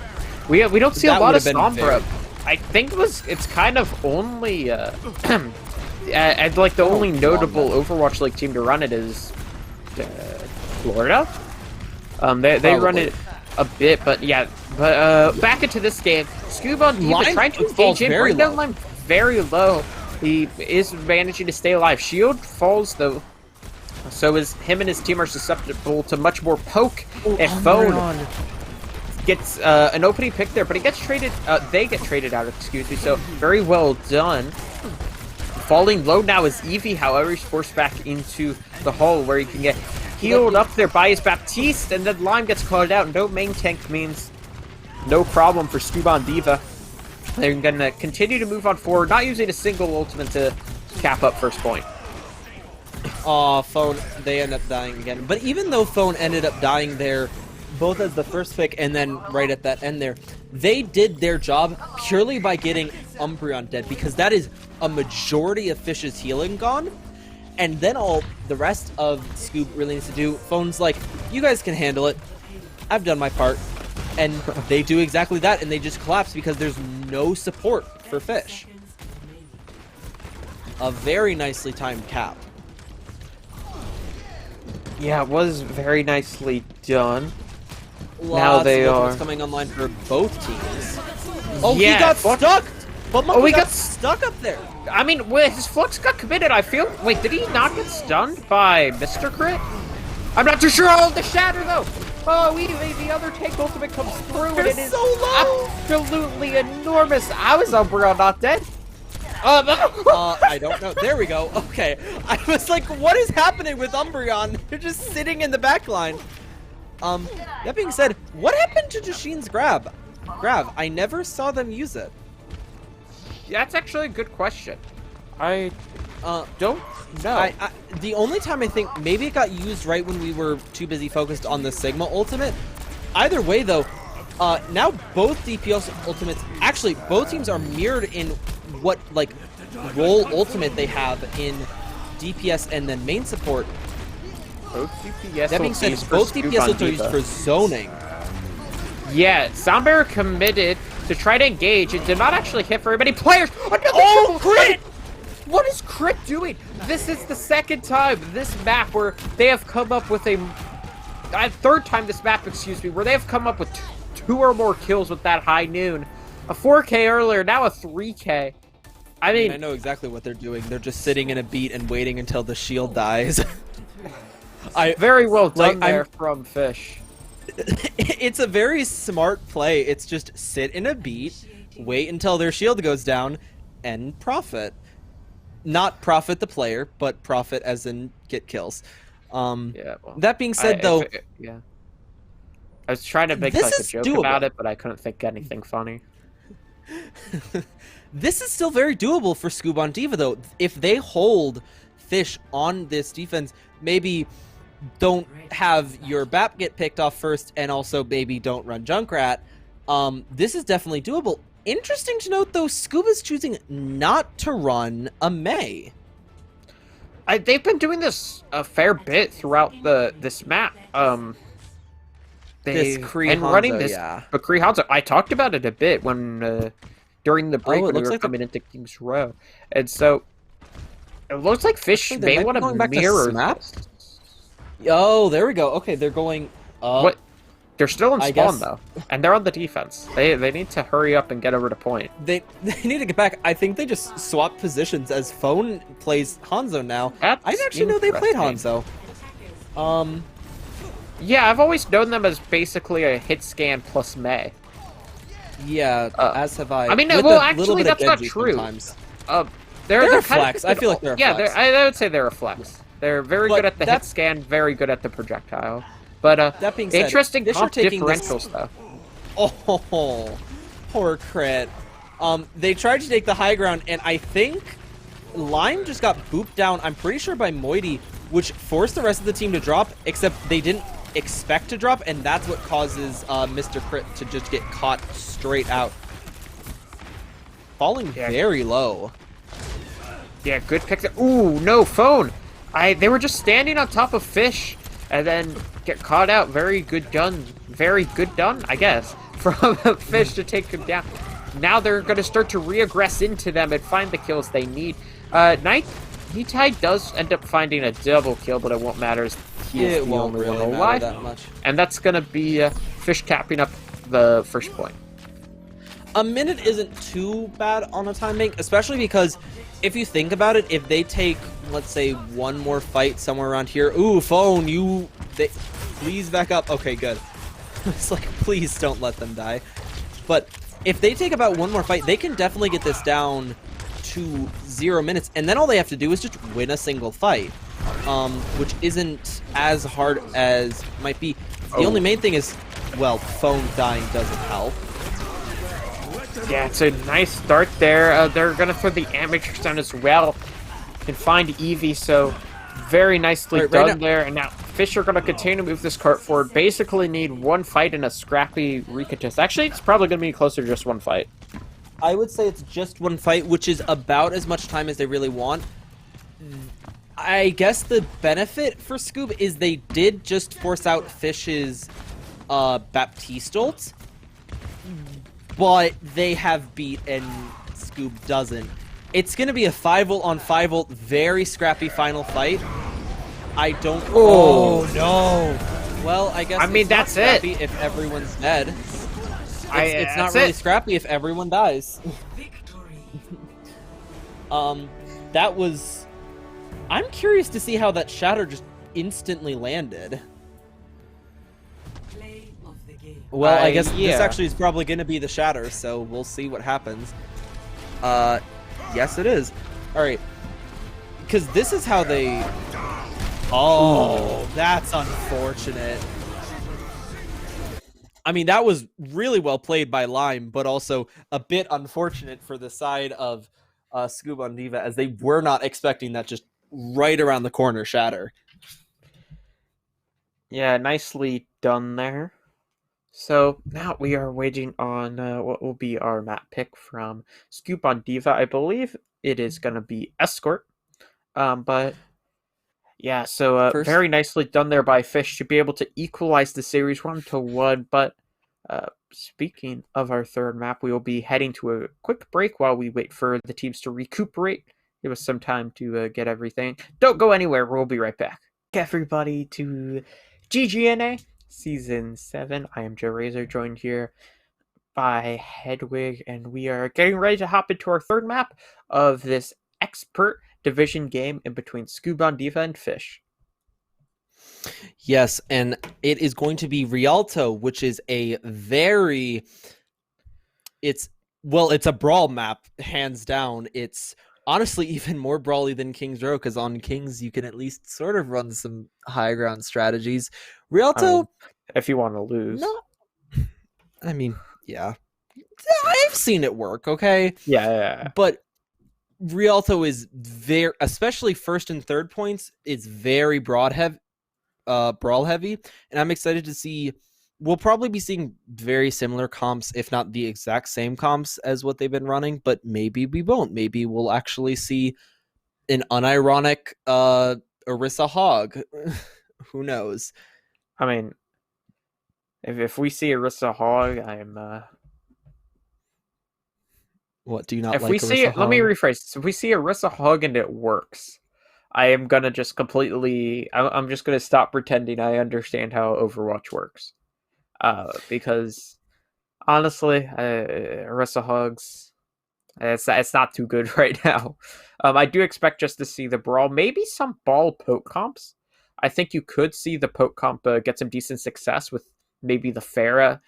Yeah, we don't see a That lot of would've been Sombra. very- I think it's kind of only and like the only notable Overwatch League team to run it is Florida. They run Probably. it a bit, but yeah. But back into this game, Scoob on Diva Line trying to falls engage in, very bring down low. line very low. He is managing to stay alive. Shield falls though, so him and his team are susceptible to much more poke. If Phone gets an opening pick there, but he gets traded. They get traded out. Excuse me. So very well done. Falling low now is Eevee. However, he's forced back into the hole where he can get healed up there by his Baptiste, and then Lime gets called out. No main tank means no problem for Scoob on Diva. They're gonna continue to move on forward, not using a single ultimate to cap up first point. Aw, Phone, they end up dying again. But even though Phone ended up dying there, both as the first pick and then right at that end there, they did their job purely by getting Umbreon dead, because that is a majority of Fish's healing gone. And then all the rest of Scoob really needs to do, Phone's like, you guys can handle it. I've done my part. And they do exactly that, and they just collapse because there's no support for Fish. A very nicely timed cap. Yeah, it was very nicely done. Lots they of ultimates are. coming online for both teams. Oh, Yeah, he got Flux- stuck! But Monkey he got got stuck up there! I mean, his Flux got committed. I feel. Wait, did he not get stunned by Mr. Crit? I'm not too sure. Oh, the Shatter though. Oh, the other tank ultimate comes through, and it is so low! absolutely enormous. How is Umbreon not dead? I don't know. There we go. Okay. I was like, what is happening with Umbreon? They're just sitting in the back line. That being said, what happened to Jashine's grab? I never saw them use it. That's actually a good question. I don't know. The only time I think maybe it got used right when we were too busy focused on the Sigma ultimate. Either way, though, now both DPS ultimates, actually, both teams are mirrored in what, like, role ultimate they have in DPS and then main support. Both DPS That being said, ultis for both Scoob DPS on ultimates are used Diva. for zoning. Yeah, Soundbearer committed to try to engage. It did not actually hit very many players. Oh, crit! What is Crit doing? This is the second time this map where they have come up with a... third time this map, excuse me, where they have come up with two or more kills with that high noon. A 4K earlier, now a 3K. I mean, I know exactly what they're doing. They're just sitting in a beat and waiting until the shield dies. very well done like, there from Fish. It's a very smart play. It's just sit in a beat, wait until their shield goes down, and profit. Not profit the player, but profit as in get kills. Yeah, well, that being said, though, yeah, I was trying to make This like a is joke doable. about it, but I couldn't think of anything funny. this is still very doable for Scoob on Diva, though. If they hold Fish on this defense, maybe don't have your BAP get picked off first, and also maybe don't run Junkrat. This is definitely doable. Interesting to note, though, Scoob is choosing not to run a Mei. They've been doing this a fair bit throughout this map. This They've Kree been running Hanzo, this, yeah. but Kree Hanzo, I talked about it a bit when during the break Oh, it when we looks were like the- coming into King's Row, and so it looks like Fish They might may be want going to back to mirror Snap? this. Oh, there we go. Okay, they're going up. What? They're still in I spawn guess- though, and they're on the defense. They need to hurry up and get over to point. They need to get back. I think they just swapped positions as Phone plays Hanzo now. That's I didn't actually know they played interesting. Hanzo. Yeah, I've always known them as basically a hit scan plus Mei. Yeah, as have I. I mean, With well, a little actually, bit of that's not Genji true. sometimes. They're a kind of flex. I feel like they're a yeah, flex. I would say they're a flex. They're very But good at the hit that's- scan, very good at the projectile. But That being said, interesting Fish are comp taking this- differentials though. Oh, poor crit. They tried to take the high ground, and I think Lime just got booped down, I'm pretty sure by Moity, which forced the rest of the team to drop, except they didn't expect to drop, and that's what causes Mr. Crit to just get caught straight out. Falling Yeah. very low. Yeah, good pick. Ooh, no, phone. They were just standing on top of fish and then get caught out. Very good done. Very good done, I guess, from fish to take them down. Now they're going to start to reaggress into them and find the kills they need. Nitai does end up finding a double kill, but it won't matter as he is the only one alive. That much. And that's going to be fish capping up the first point. A minute isn't too bad on a time bank, especially because if you think about it, if they take, let's say, one more fight somewhere around here, ooh, phone, please back up. Okay, good. It's like, please don't let them die. But if they take about one more fight, they can definitely get this down to 0 minutes, and then all they have to do is just win a single fight, which isn't as hard as might be. The only main thing is, well, phone dying doesn't help. Yeah, it's a nice start there. They're going to throw the amateurs down as well and find Eevee, so very nicely done there. And now Fish are going to continue to move this cart forward. Basically need one fight and a scrappy recontest. Actually, it's probably going to be closer to just one fight. I would say it's just one fight, which is about as much time as they really want. I guess the benefit for Scoob is they did just force out Fish's Baptiste ult, but they have beat and Scoob doesn't. It's going to be a 5 ult on 5 ult, very scrappy final fight. I don't... Oh, no. Well, I guess that's it. If everyone's dead. It's not really scrappy if everyone dies. That was... I'm curious to see how that shatter just instantly landed. Well, I guess this actually is probably going to be the shatter, so we'll see what happens. Yes, it is. All right. Because this is how they... Oh, that's unfortunate. I mean, that was really well played by Lime, but also a bit unfortunate for the side of Scoob on Diva, as they were not expecting that just right around the corner shatter. Yeah, nicely done there. So now we are waiting on what will be our map pick from Scoob on Diva. I believe it is going to be Escort. But yeah, so very nicely done there by Fish to be able to equalize the series 1-1. But speaking of our third map, we will be heading to a quick break while we wait for the teams to recuperate. Give us some time to get everything. Don't go anywhere. We'll be right back. Everybody to GGNA Season 7. I am Joe Razor, joined here by Hedwig, and we are getting ready to hop into our third map of this expert division game in between Scoob on Diva and Fish. Yes, and it is going to be Rialto, which is a very... It's a brawl map, hands down. It's honestly even more brawly than King's Row, because on King's you can at least sort of run some high ground strategies. Rialto... if you want to lose. No, I mean, yeah. I've seen it work, okay? Yeah. But Rialto is very, especially first and third points, is very brawl heavy, and I'm excited to see. We'll probably be seeing very similar comps, if not the exact same comps as what they've been running, but maybe we won't. Maybe we'll actually see an unironic Orisa Hog. Who knows? I mean, if we see Orisa Hog, I'm What, do you not if like we Orisa see Hog? Let me rephrase. If we see Orisa Hog and it works, I am gonna just completely. I'm just gonna stop pretending I understand how Overwatch works, because honestly, Orisa Hogs, it's not too good right now. I do expect just to see the brawl, maybe some ball poke comps. I think you could see the poke comp get some decent success with maybe the Pharah.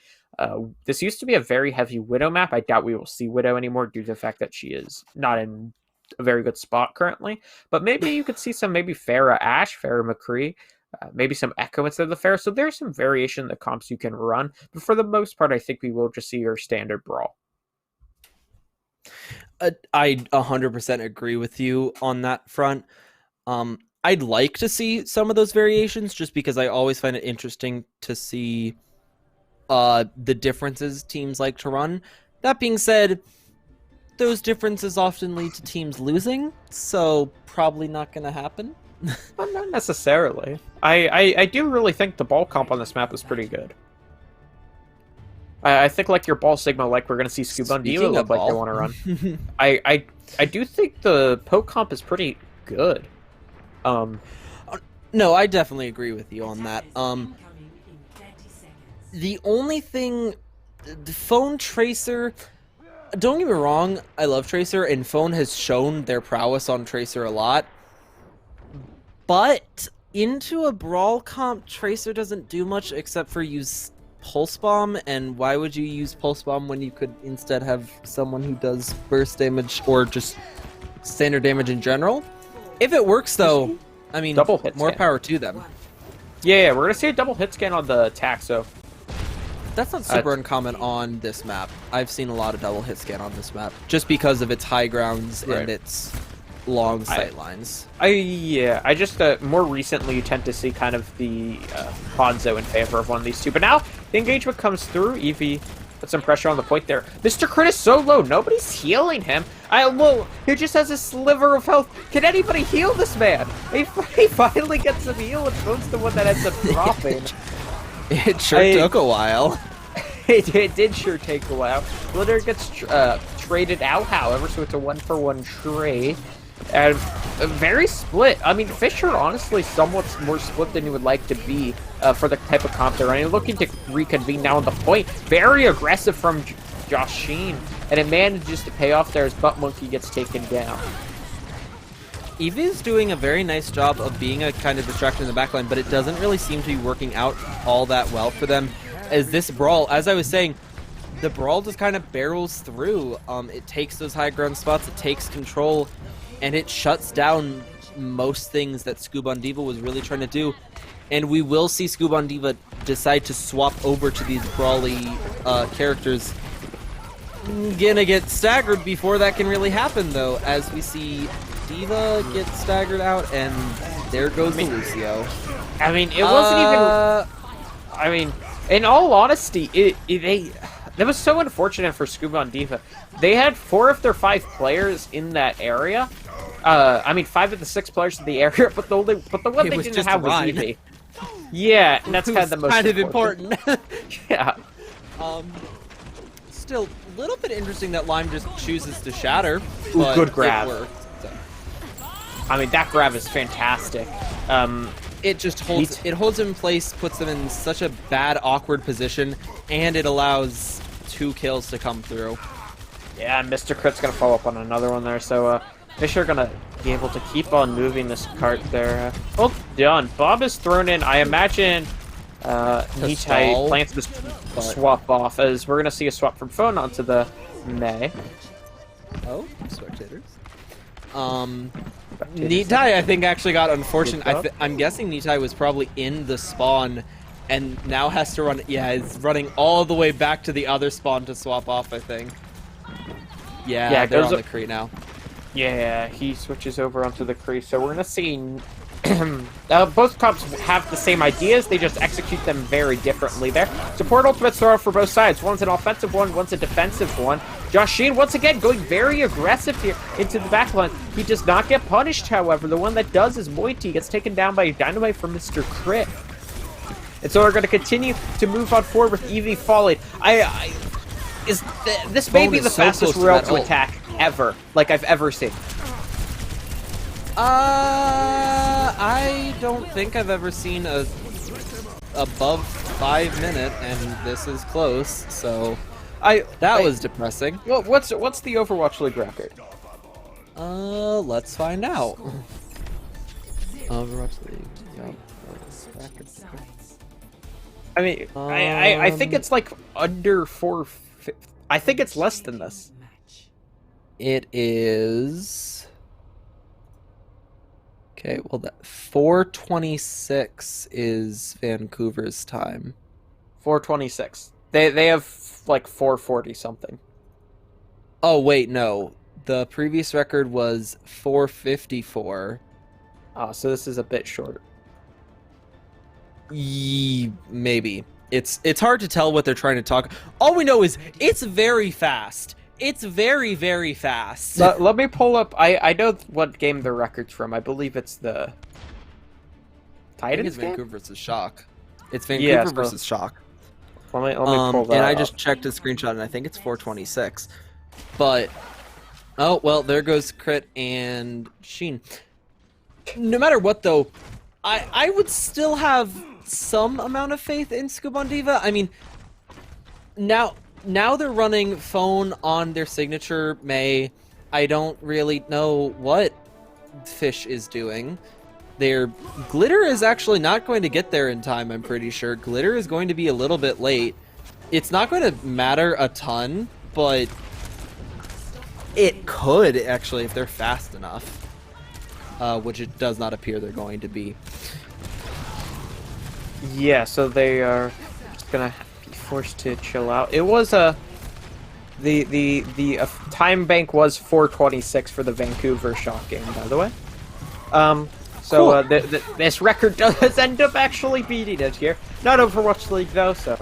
This used to be a very heavy Widow map. I doubt we will see Widow anymore due to the fact that she is not in a very good spot currently. But maybe you could see some maybe Pharah Ashe, Pharah McCree, maybe some Echo instead of the Pharah. So there's some variation in the comps you can run. But for the most part, I think we will just see your standard brawl. I 100% agree with you on that front. I'd like to see some of those variations just because I always find it interesting to see the differences teams like to run. That being said, those differences often lead to teams losing, so probably not going to happen. Well, not necessarily. I do really think the ball comp on this map is pretty good. I think like your ball Sigma, like we're gonna see Scoob on Diva look like they want to run. I do think the poke comp is pretty good. No, I definitely agree with you on that. The only thing, the Phone Tracer, don't get me wrong, I love Tracer, and Phone has shown their prowess on Tracer a lot. But into a Brawl comp, Tracer doesn't do much except for use Pulse Bomb, and why would you use Pulse Bomb when you could instead have someone who does burst damage or just standard damage in general? If it works though, I mean, double hit more scan. power to them. Yeah, we're gonna see a double hit scan on the attack, so That's not super uncommon on this map. I've seen a lot of double hit scan on this map, just because of its high grounds and its long sight lines. I just more recently you tend to see kind of the Hanzo in favor of one of these two, but now the engagement comes through. Eevee put some pressure on the point there. Mr. Crit is so low, nobody's healing him. Well, he just has a sliver of health. Can anybody heal this man? He finally gets some heal, and Phone's the one that ends up dropping. It sure took a while. It did sure take a while. Glitter gets traded out, however, so it's a 1-for-1 trade. And very split. I mean, Fisher honestly somewhat more split than he would like to be for the type of comp they're running. Looking to reconvene now on the point. Very aggressive from Josh Sheen. And it manages to pay off there as Butt Monkey gets taken down. Eevee's doing a very nice job of being a kind of distraction in the backline, but it doesn't really seem to be working out all that well for them. As this Brawl, as I was saying, the Brawl just kind of barrels through. It takes those high ground spots, it takes control, and it shuts down most things that Scoob on Diva was really trying to do. And we will see Scoob on Diva decide to swap over to these brawly characters. Gonna get staggered before that can really happen, though, as we see Diva get staggered out, and there goes the Lucio. I mean, it wasn't even... I mean, in all honesty, that was so unfortunate for Scoob on Diva. They had 4 of their 5 players in that area. I mean, 5 of the 6 players in the area, but the one they didn't have was Eevee. Yeah, and that's kind of the most important. Yeah. Still, a little bit interesting that Lime just chooses to shatter. Ooh, But good grab. It worked, so. I mean, that grab is fantastic. It just holds him in place, puts him in such a bad, awkward position, and it allows 2 kills to come through. Yeah, Mr. Crit's gonna follow up on another one there, so Fisher gonna be able to keep on moving this cart there. Well done. Bob is thrown in. I imagine Nitai plans to swap off, as we're gonna see a swap from Phone onto the Mei. Oh, spectators. Nitai, I think, actually got unfortunate. I'm guessing Nitai was probably in the spawn and now has to run. Yeah, he's running all the way back to the other spawn to swap off, I think. Yeah, they're on the Kree now. Yeah, he switches over onto the Kree, so we're gonna see both comps have the same ideas, they just execute them very differently there. Support ultimates throw out for both sides. One's an offensive one, one's a defensive one. Josh Sheen, once again, going very aggressive here into the backline. He does not get punished, however. The one that does is Moity. Gets taken down by a Dynamite from Mr. Crit. And so we're going to continue to move on forward with Eevee falling. This may be the fastest rail to attack ever, like I've ever seen. I don't think I've ever seen a above 5 minute, and this is close. So that was depressing. Well, what's the Overwatch League record? Let's find out. Overwatch League. Yep. I mean, I think it's like under 4. I think it's less than this. It is. Okay, well, that 4:26 is Vancouver's time. 4:26. They have like 4:40 something. Oh wait, no. The previous record was 4:54. Oh, so this is a bit short. Maybe. It's hard to tell what they're trying to talk. All we know is it's very fast. It's very, very fast. Let me pull up. I know what game the record's from. I believe it's the I think Titans it's game? Vancouver versus Shock. It's Vancouver so- versus Shock. Let me pull that and I up. just checked a screenshot, and I think it's 426. But oh well, there goes Crit and Sheen. No matter what, though, I would still have some amount of faith in Scoob on Diva. I mean, now they're running phone on their signature May. I don't really know what Fish is doing. Their Glitter is actually not going to get there in time, I'm pretty sure. Glitter is going to be a little bit late. It's not going to matter a ton, but it could, actually, if they're fast enough. Which it does not appear they're going to be. Yeah, so they are just gonna be forced to chill out. It was the time bank was 426 for the Vancouver Shock game, by the way. So Cool. this record does end up actually beating it here. Not Overwatch League though, so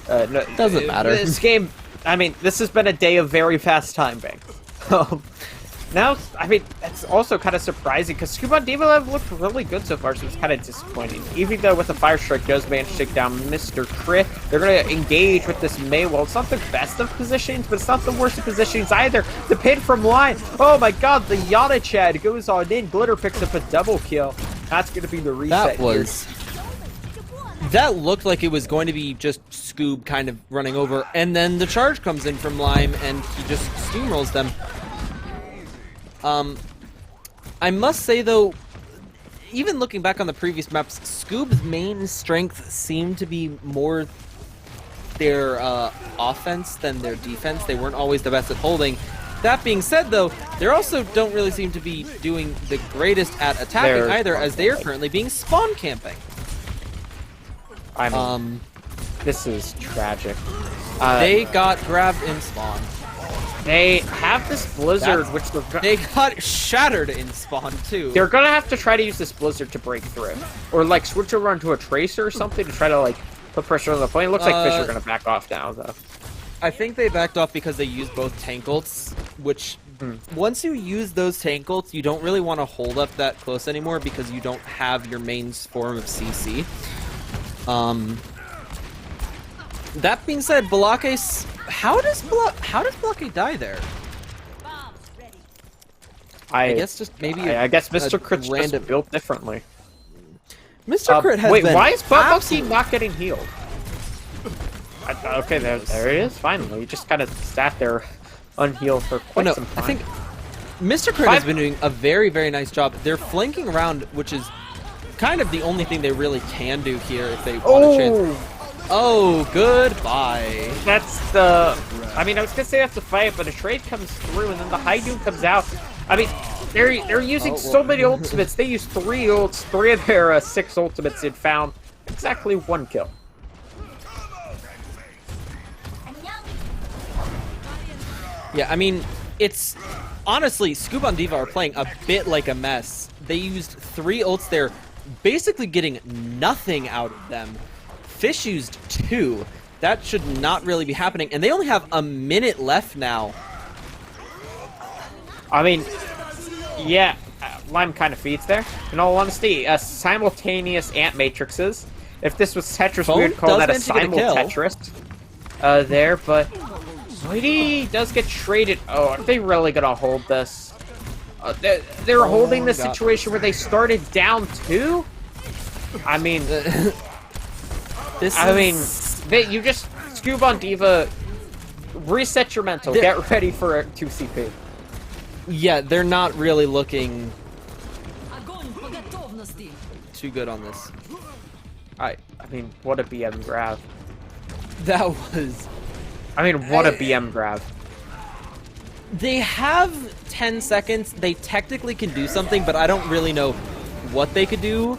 no, Doesn't matter. This game, I mean, this has been a day of very fast time bank. Now, I mean, it's also kind of surprising because Scoob on Diva have looked really good so far, so it's kind of disappointing. Even though with the Fire Strike does manage to take down Mr. Crit, they're going to engage with this May. Well, it's not the best of positions, but it's not the worst of positions either. The pin from line. Oh my god, the Yana Chad goes on in. Glitter picks up a double kill. That's going to be the reset. That looked like it was going to be just Scoob kind of running over, and then the charge comes in from Lime, and he just steamrolls them. I must say, though, even looking back on the previous maps, Scoob's main strength seemed to be more their offense than their defense. They weren't always the best at holding. That being said, though, they also don't really seem to be doing the greatest at attacking either, as they are currently being spawn camping. I mean, this is tragic. They got grabbed in spawn. They have this blizzard, which they got shattered in spawn too. They're gonna have to try to use this blizzard to break through, or like switch over onto a tracer or something to try to like put pressure on the point. It looks like Fish are gonna back off now, though. I think they backed off because they used both tank ults, which once you use those tank ults, you don't really want to hold up that close anymore because you don't have your main form of CC. That being said, Balake, how does Balake die there? I guess just maybe. I guess Mr. Crit's just built differently. Mr. Crit has wait, been why is Balake not getting healed? Okay, there he is. Finally, he just kind of sat there, unhealed for quite some time. I think Mr. Crit has been doing a very, very nice job. They're flanking around, which is kind of the only thing they really can do here if they want a chance. Oh, goodbye. That's the... I mean, I was gonna say that's the fight, but a trade comes through, and then the High Noon comes out. I mean, they're using so many ultimates. They used 3 ults. 3 of their 6 ultimates had found exactly 1 kill. Yeah, I mean, it's... Honestly, Scoob on Diva are playing a bit like a mess. They used 3 ults there, basically getting nothing out of them. Fish used 2. That should not really be happening, and they only have a minute left now. I mean, yeah, Lime kind of feeds there. In all honesty, simultaneous ant matrices. If this was Tetris, we would call that a simul-Tetris. There, but Sweetie does get traded. Oh, are they really gonna hold this? They're holding the situation where they started down 2? I mean... you just Scoob on Diva, reset your mental, get ready for a 2 CP. Yeah, they're not really looking too good on this. I mean, what a BM grab. That was... I mean, what a BM grab. They have 10 seconds. They technically can do something, but I don't really know what they could do.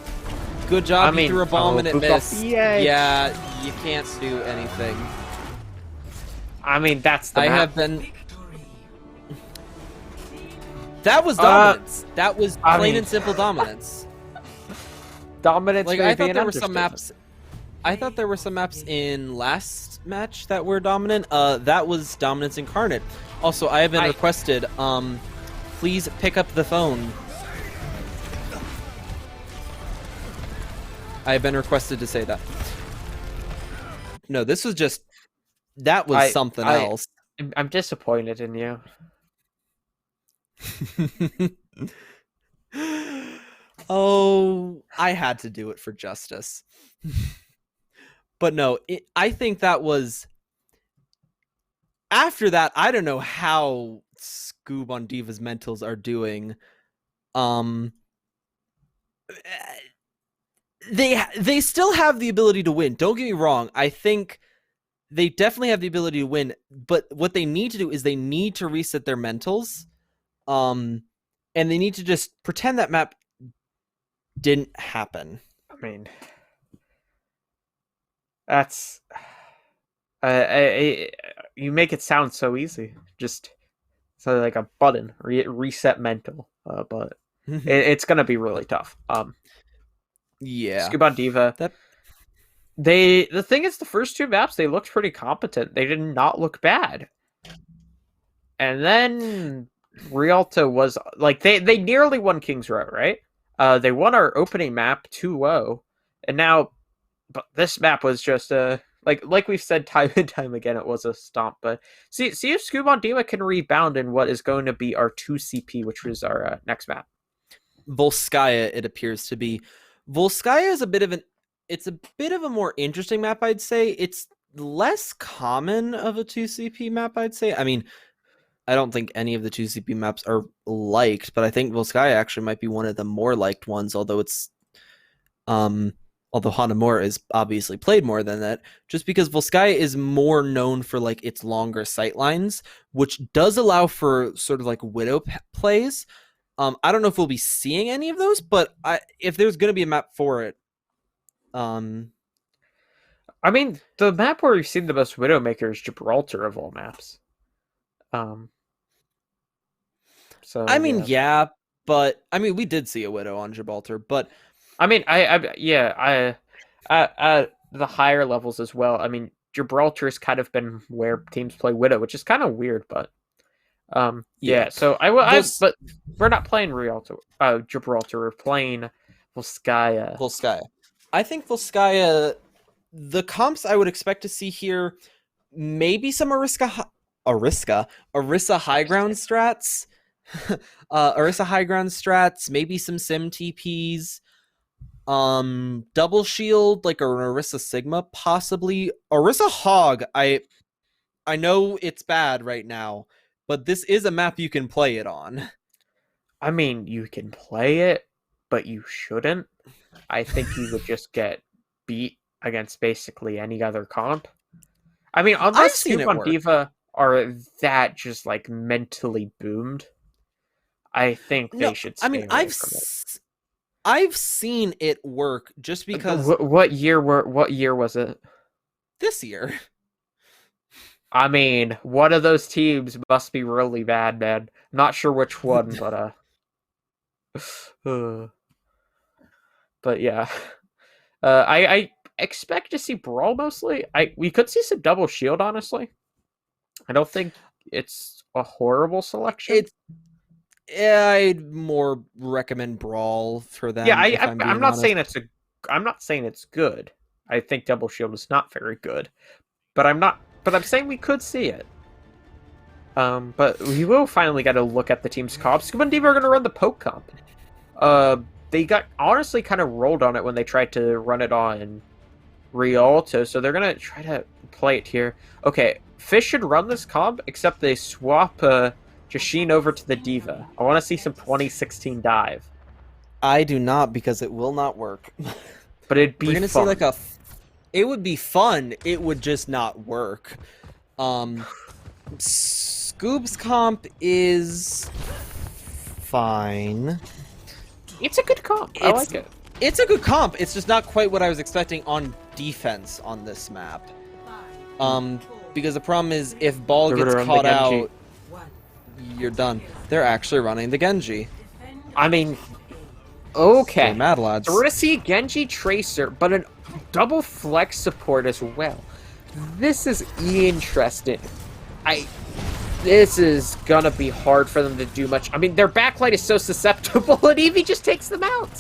Good job, you threw a bomb and it missed. Yeah, you can't do anything. I mean, that's the map. That was dominance. That was plain and simple dominance. Dominance. Like, I thought there were some maps... I thought there were some maps in last match that were dominant. That was Dominance Incarnate. Also, I have been requested, please pick up the phone. I have been requested to say that. No, this was just... That was something else. I'm disappointed in you. Oh, I had to do it for justice. But no, I think that was... After that, I don't know how Scoob on Diva's mentals are doing. They still have the ability to win. Don't get me wrong. I think they definitely have the ability to win, but what they need to do is they need to reset their mentals. And they need to just pretend that map didn't happen. I mean, that's you make it sound so easy. Just so like a button, reset mental. But it's gonna be really tough. Yeah. Scoob on Diva. The thing is, the first two maps they looked pretty competent. They did not look bad. And then Rialto was like they nearly won King's Row, right? They won our opening map 2-0, and now, but this map was just like we've said time and time again, it was a stomp. But see if Scoob on Diva can rebound in what is going to be our 2CP, which was our next map. Volskaya, it appears to be. Volskaya is a bit of a more interesting map, I'd say. It's less common of a 2CP map, I'd say. I mean, I don't think any of the 2CP maps are liked, but I think Volskaya actually might be one of the more liked ones, although Hanamura is obviously played more than that, just because Volskaya is more known for like its longer sightlines, which does allow for sort of like Widow plays. I don't know if we'll be seeing any of those, but if there's going to be a map for it, I mean, the map where we've seen the most Widowmaker is Gibraltar of all maps. So I mean, yeah, but I mean, we did see a Widow on Gibraltar, but I mean, at the higher levels as well. I mean, Gibraltar's kind of been where teams play Widow, which is kind of weird, but yeah. So but we're not playing Rialto, Gibraltar. We're playing Volskaya. I think Volskaya, the comps I would expect to see here, maybe some Orisa high ground strats. Orisa high ground strats, maybe some sim TPs, double shield, like an Orisa Sigma, possibly. Orisa Hog, I know it's bad right now, but this is a map you can play it on. I mean, you can play it, but you shouldn't. I think you would just get beat against basically any other comp. I mean, unless Scoob on Diva are that just like mentally boomed, I think they should stay away from it. I've seen it work just because. What year was it? This year. I mean, one of those teams must be really bad, man. Not sure which one, but but yeah. I expect to see Brawl mostly. We could see some double shield, honestly. I don't think it's a horrible selection. I'd more recommend Brawl for them. Yeah, I'm not saying it's good. I think double shield is not very good, but I'm saying we could see it. But we will finally get a look at the team's comp. Scoob and Diva are going to run the poke comp. They got honestly kind of rolled on it when they tried to run it on Rialto, so they're going to try to play it here. Okay, Fish should run this comp, except they swap Jashin over to the Diva. I want to see some 2016 dive. I do not, because it will not work. But it'd be fun. See like it would be fun. It would just not work. Scoob's comp is fine. It's a good comp. I like it. It's a good comp. It's just not quite what I was expecting on defense on this map. Because the problem is if ball gets caught out, you're done. They're actually running the Genji. I mean, okay. Mad lads. So we're gonna see Genji Tracer, but an double flex support as well. This is interesting. This is gonna be hard for them to do much. I mean, their backline is so susceptible, and Eevee just takes them out.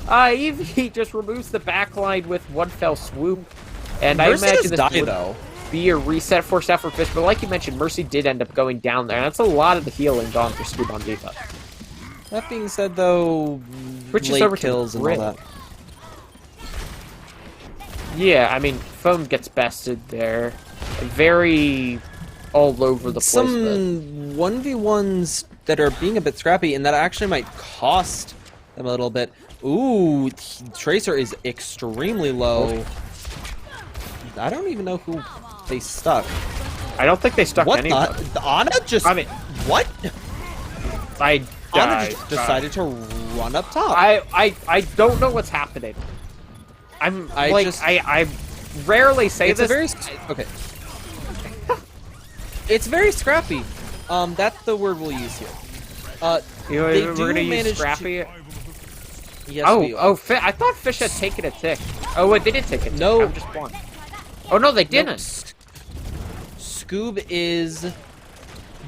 Eevee just removes the backline with one fell swoop. And Mercy I imagine does this die, though. be a reset for Saffron-Fish, but like you mentioned, Mercy did end up going down there. And that's a lot of the healing gone for Scoob on Diva. That being said, though, Switches late over to kills and all that. Yeah, I mean, Foam gets bested there. Very all over the place. Some 1v1s that are being a bit scrappy, and that actually might cost them a little bit. Ooh, Tracer is extremely low. I don't even know who they stuck. I don't think they stuck What anyone. the Ana just... I mean, what? Ana just died. decided to run up top. I don't know what's happening. I rarely say it's this. Okay. It's very scrappy. That's the word we'll use here. We're gonna use scrappy. Yes, I thought Fish had taken a tick. Oh wait, they did take a tick. No. I'm just blind. Oh no, they didn't. Scoob is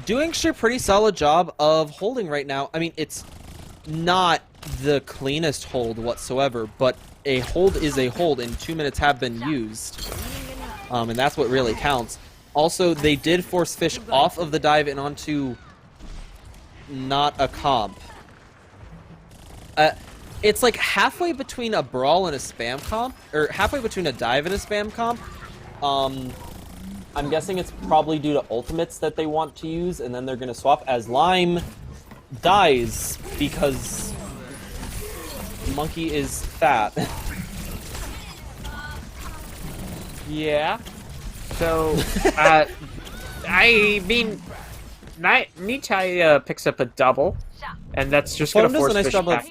doing actually a pretty solid job of holding right now. I mean, it's not the cleanest hold whatsoever, but a hold is a hold, and 2 minutes have been used. And that's what really counts. Also, they did force Fish off of the dive and onto not a comp. It's like halfway between a brawl and a spam comp, or halfway between a dive and a spam comp. I'm guessing it's probably due to ultimates that they want to use, and then they're going to swap as Lime dies because Monkey is fat. Yeah. So, I mean, Nitai picks up a double, and that's just going to force Fish back.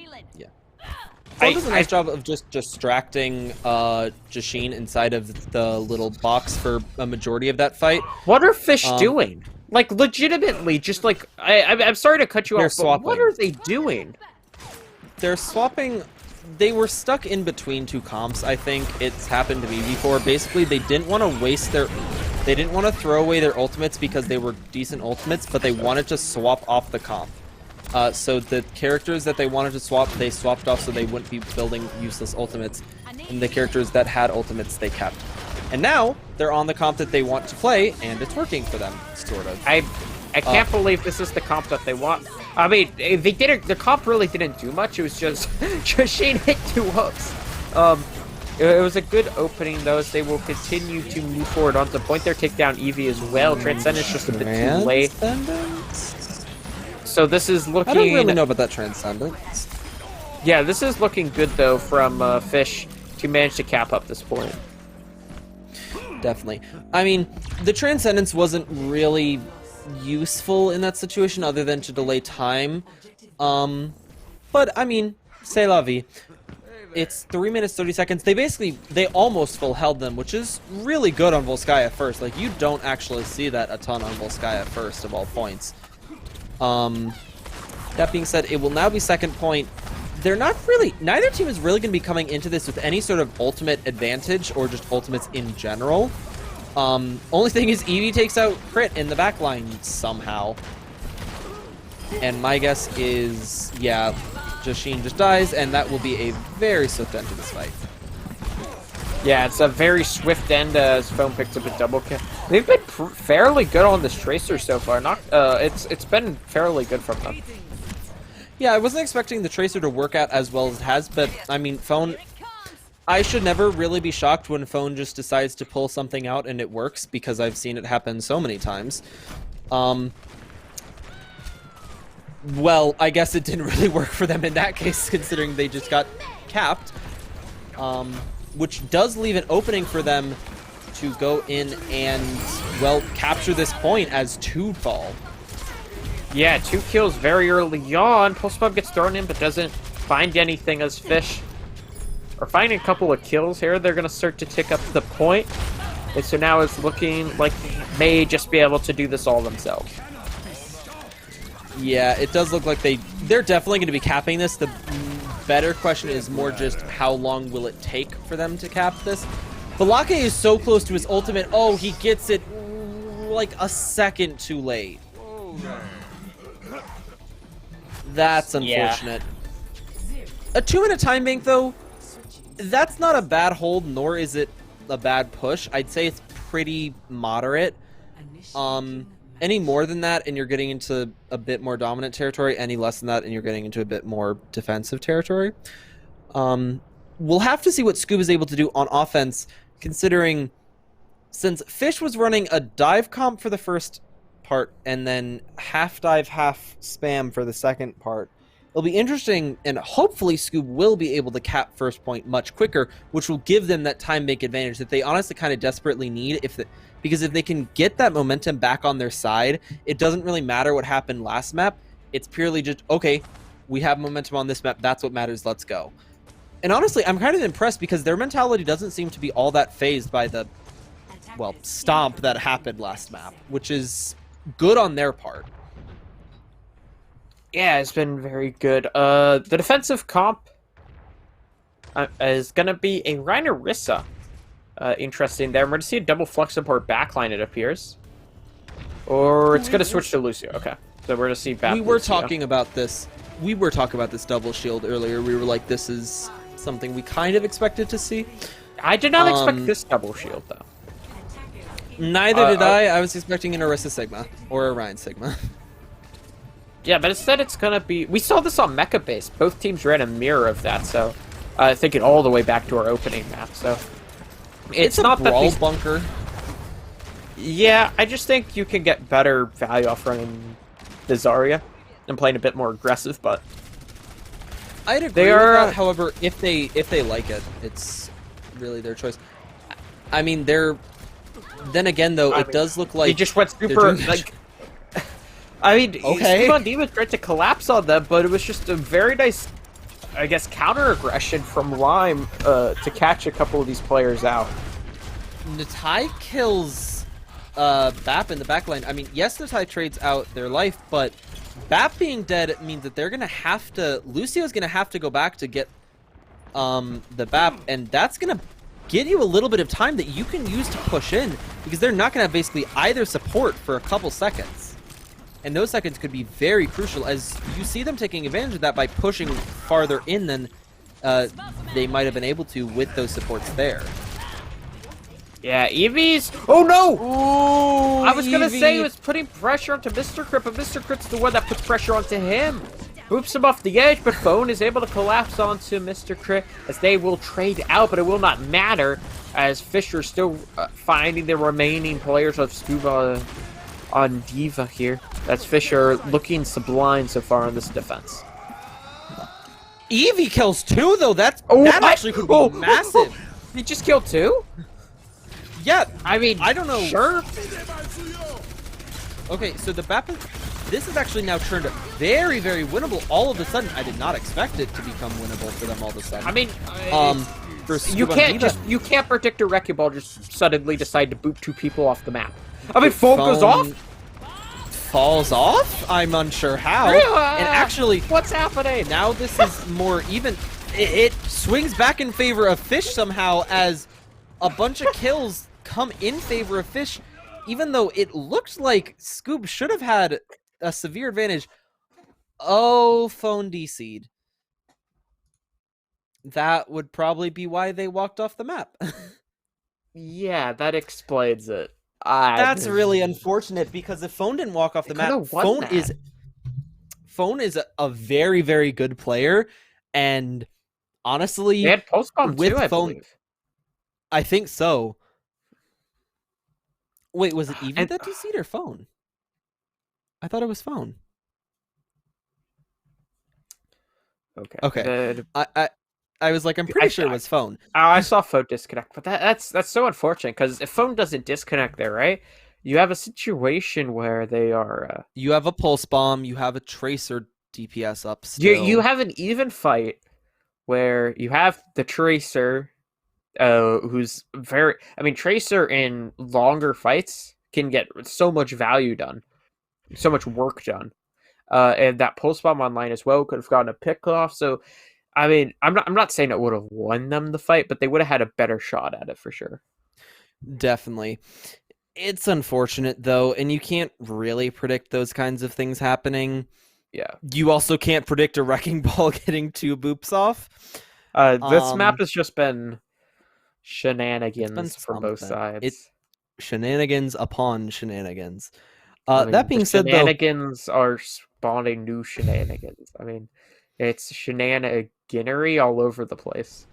Foam does a nice job of just distracting Jashin inside of the little box for a majority of that fight. What are Fish doing? Like, legitimately, just like... I'm sorry to cut you off, but what are they doing? They're swapping... They were stuck in between two comps, I think. It's happened to me before. Basically, they didn't want to waste their... They didn't want to throw away their ultimates because they were decent ultimates, but they wanted to swap off the comp. So the characters that they wanted to swap, they swapped off so they wouldn't be building useless ultimates. And the characters that had ultimates, they kept. And now, they're on the comp that they want to play, and it's working for them, sort of. I can't believe this is the comp that they want. I mean, they didn't. The comp really didn't do much. It was just Shane hit 2 hooks. It was a good opening, though, as they will continue to move forward onto the point. Their takedown Eevee as well. Transcendence just a bit too late. So this is looking... I don't really know about that Transcendence. Yeah, this is looking good, though, from Fish to manage to cap up this point. Definitely. I mean, the Transcendence wasn't really useful in that situation other than to delay time. But, I mean, c'est la vie. It's 3 minutes, 30 seconds. They almost full held them, which is really good on Volskaya first. Like, you don't actually see that a ton on Volskaya first of all points. That being said, it will now be second point. They're not really... Neither team is really going to be coming into this with any sort of ultimate advantage or just ultimates in general. Only thing is Eevee takes out Crit in the backline somehow. And my guess is, yeah, Jashin just dies, and that will be a very swift end to this fight. Yeah, it's a very swift end as Foam picks up a double kill. They've been fairly good on this Tracer so far. It's been fairly good from them. Yeah, I wasn't expecting the Tracer to work out as well as it has, but, I mean, Phone... I should never really be shocked when Phone just decides to pull something out and it works, because I've seen it happen so many times. Well, I guess it didn't really work for them in that case, considering they just got capped. Which does leave an opening for them to go in and, well, capture this point as 2 fall. Yeah, 2 kills very early on. Pulse Bomb gets thrown in, but doesn't find anything as Fish are finding a couple of kills here. They're going to start to tick up the point. And so now it's looking like they may just be able to do this all themselves. Yeah, it does look like they're definitely going to be capping this. The better question is more just how long will it take for them to cap this. Balake is so close to his ultimate. Oh, he gets it like a second too late. That's unfortunate. Yeah. A 2-minute time bank, though, that's not a bad hold, nor is it a bad push. I'd say it's pretty moderate. Any more than that, and you're getting into a bit more dominant territory. Any less than that, and you're getting into a bit more defensive territory. We'll have to see what Scoob is able to do on offense, considering since Fish was running a dive comp for the first part and then half dive, half spam for the second part. It'll be interesting, and hopefully Scoob will be able to cap first point much quicker, which will give them that time bank advantage that they honestly kind of desperately need. Because if they can get that momentum back on their side, it doesn't really matter what happened last map. It's purely just, okay, we have momentum on this map. That's what matters. Let's go. And honestly, I'm kind of impressed because their mentality doesn't seem to be all that phased by the, well, stomp that happened last map, which is good on their part. Yeah, it's been very good. The defensive comp is going to be a Rhino-Rissa. Interesting there. We're going to see a double flux support backline, it appears. Or it's going to switch to Lucio. Okay. So we're going to see back. We were talking about this. We were talking about this double shield earlier. We were like, this is something we kind of expected to see. I did not expect this double shield, though. Neither did I. I was expecting an Orisa Sigma or a Ryan Sigma. Yeah, but instead it's going to be... We saw this on Mecha Base. Both teams ran a mirror of that, so... thinking all the way back to our opening map, so... It's not a brawl bunker. Yeah, I just think you can get better value off running the Zarya and playing a bit more aggressive, but... I'd agree with that, however, if they like it, it's really their choice. I mean, then again, though, it does look like... He just went super, like... I mean, okay. Scoob on Demon tried to collapse on them, but it was just a very nice, I guess, counter-aggression from Lime to catch a couple of these players out. Natai kills Bap in the backline. I mean, yes, Natai trades out their life, but Bap being dead means that they're going to have to... Lucio's going to have to go back to get the Bap, and that's going to give you a little bit of time that you can use to push in, because they're not going to have basically either support for a couple seconds. And those seconds could be very crucial, as you see them taking advantage of that by pushing farther in than they might have been able to with those supports there. Yeah, Eevee's... Oh, no! Ooh, I was going to say he was putting pressure onto Mr. Crit, but Mr. Crit's the one that puts pressure onto him. Boops him off the edge, but Phone is able to collapse onto Mr. Crit as they will trade out, but it will not matter as Fisher still finding the remaining players of Scuba on Diva here. That's Fisher looking sublime so far on this defense. Eevee kills two, though. That actually could be massive. He just killed two? Yeah, I mean, I don't know. Sure. Okay, so the Bap, this is actually now turned very, very winnable. All of a sudden, I did not expect it to become winnable for them all of a sudden. I mean, you can't predict a wrecking ball just suddenly decide to boot two people off the map. I mean, Phone goes off. Falls off? I'm unsure how. And actually, what's happening? Now this is more even. It swings back in favor of Fish somehow, as a bunch of kills come in favor of Fish, even though it looked like Scoob should have had a severe advantage. Oh, Phone DC'd. That would probably be why they walked off the map. Yeah, that explains it. That's really unfortunate, because if Phone didn't walk off the map, Phone is a very, very good player, and honestly, they had post-bomb with too, I Phone, believe. I think so. Wait, was it Eevee that DC'd or Phone? I thought it was Phone. Okay. I was like, I'm pretty sure it was Phone. I saw Phone disconnect, but that's so unfortunate, because if Phone doesn't disconnect there, right, you have a situation where they are... you have a Pulse Bomb, you have a Tracer DPS up still. You have an even fight where you have the Tracer, who's very... I mean, Tracer in longer fights can get so much value done, so much work done. And that Pulse Bomb online as well could have gotten a pick off, so... I mean, I'm not saying it would have won them the fight, but they would have had a better shot at it for sure. Definitely. It's unfortunate though, and you can't really predict those kinds of things happening. Yeah. You also can't predict a wrecking ball getting 2 boops off. This map has just been shenanigans from both sides. It's shenanigans upon shenanigans. I mean, that being the said, though, shenanigans are spawning new shenanigans. I mean, it's shenaniganery all over the place.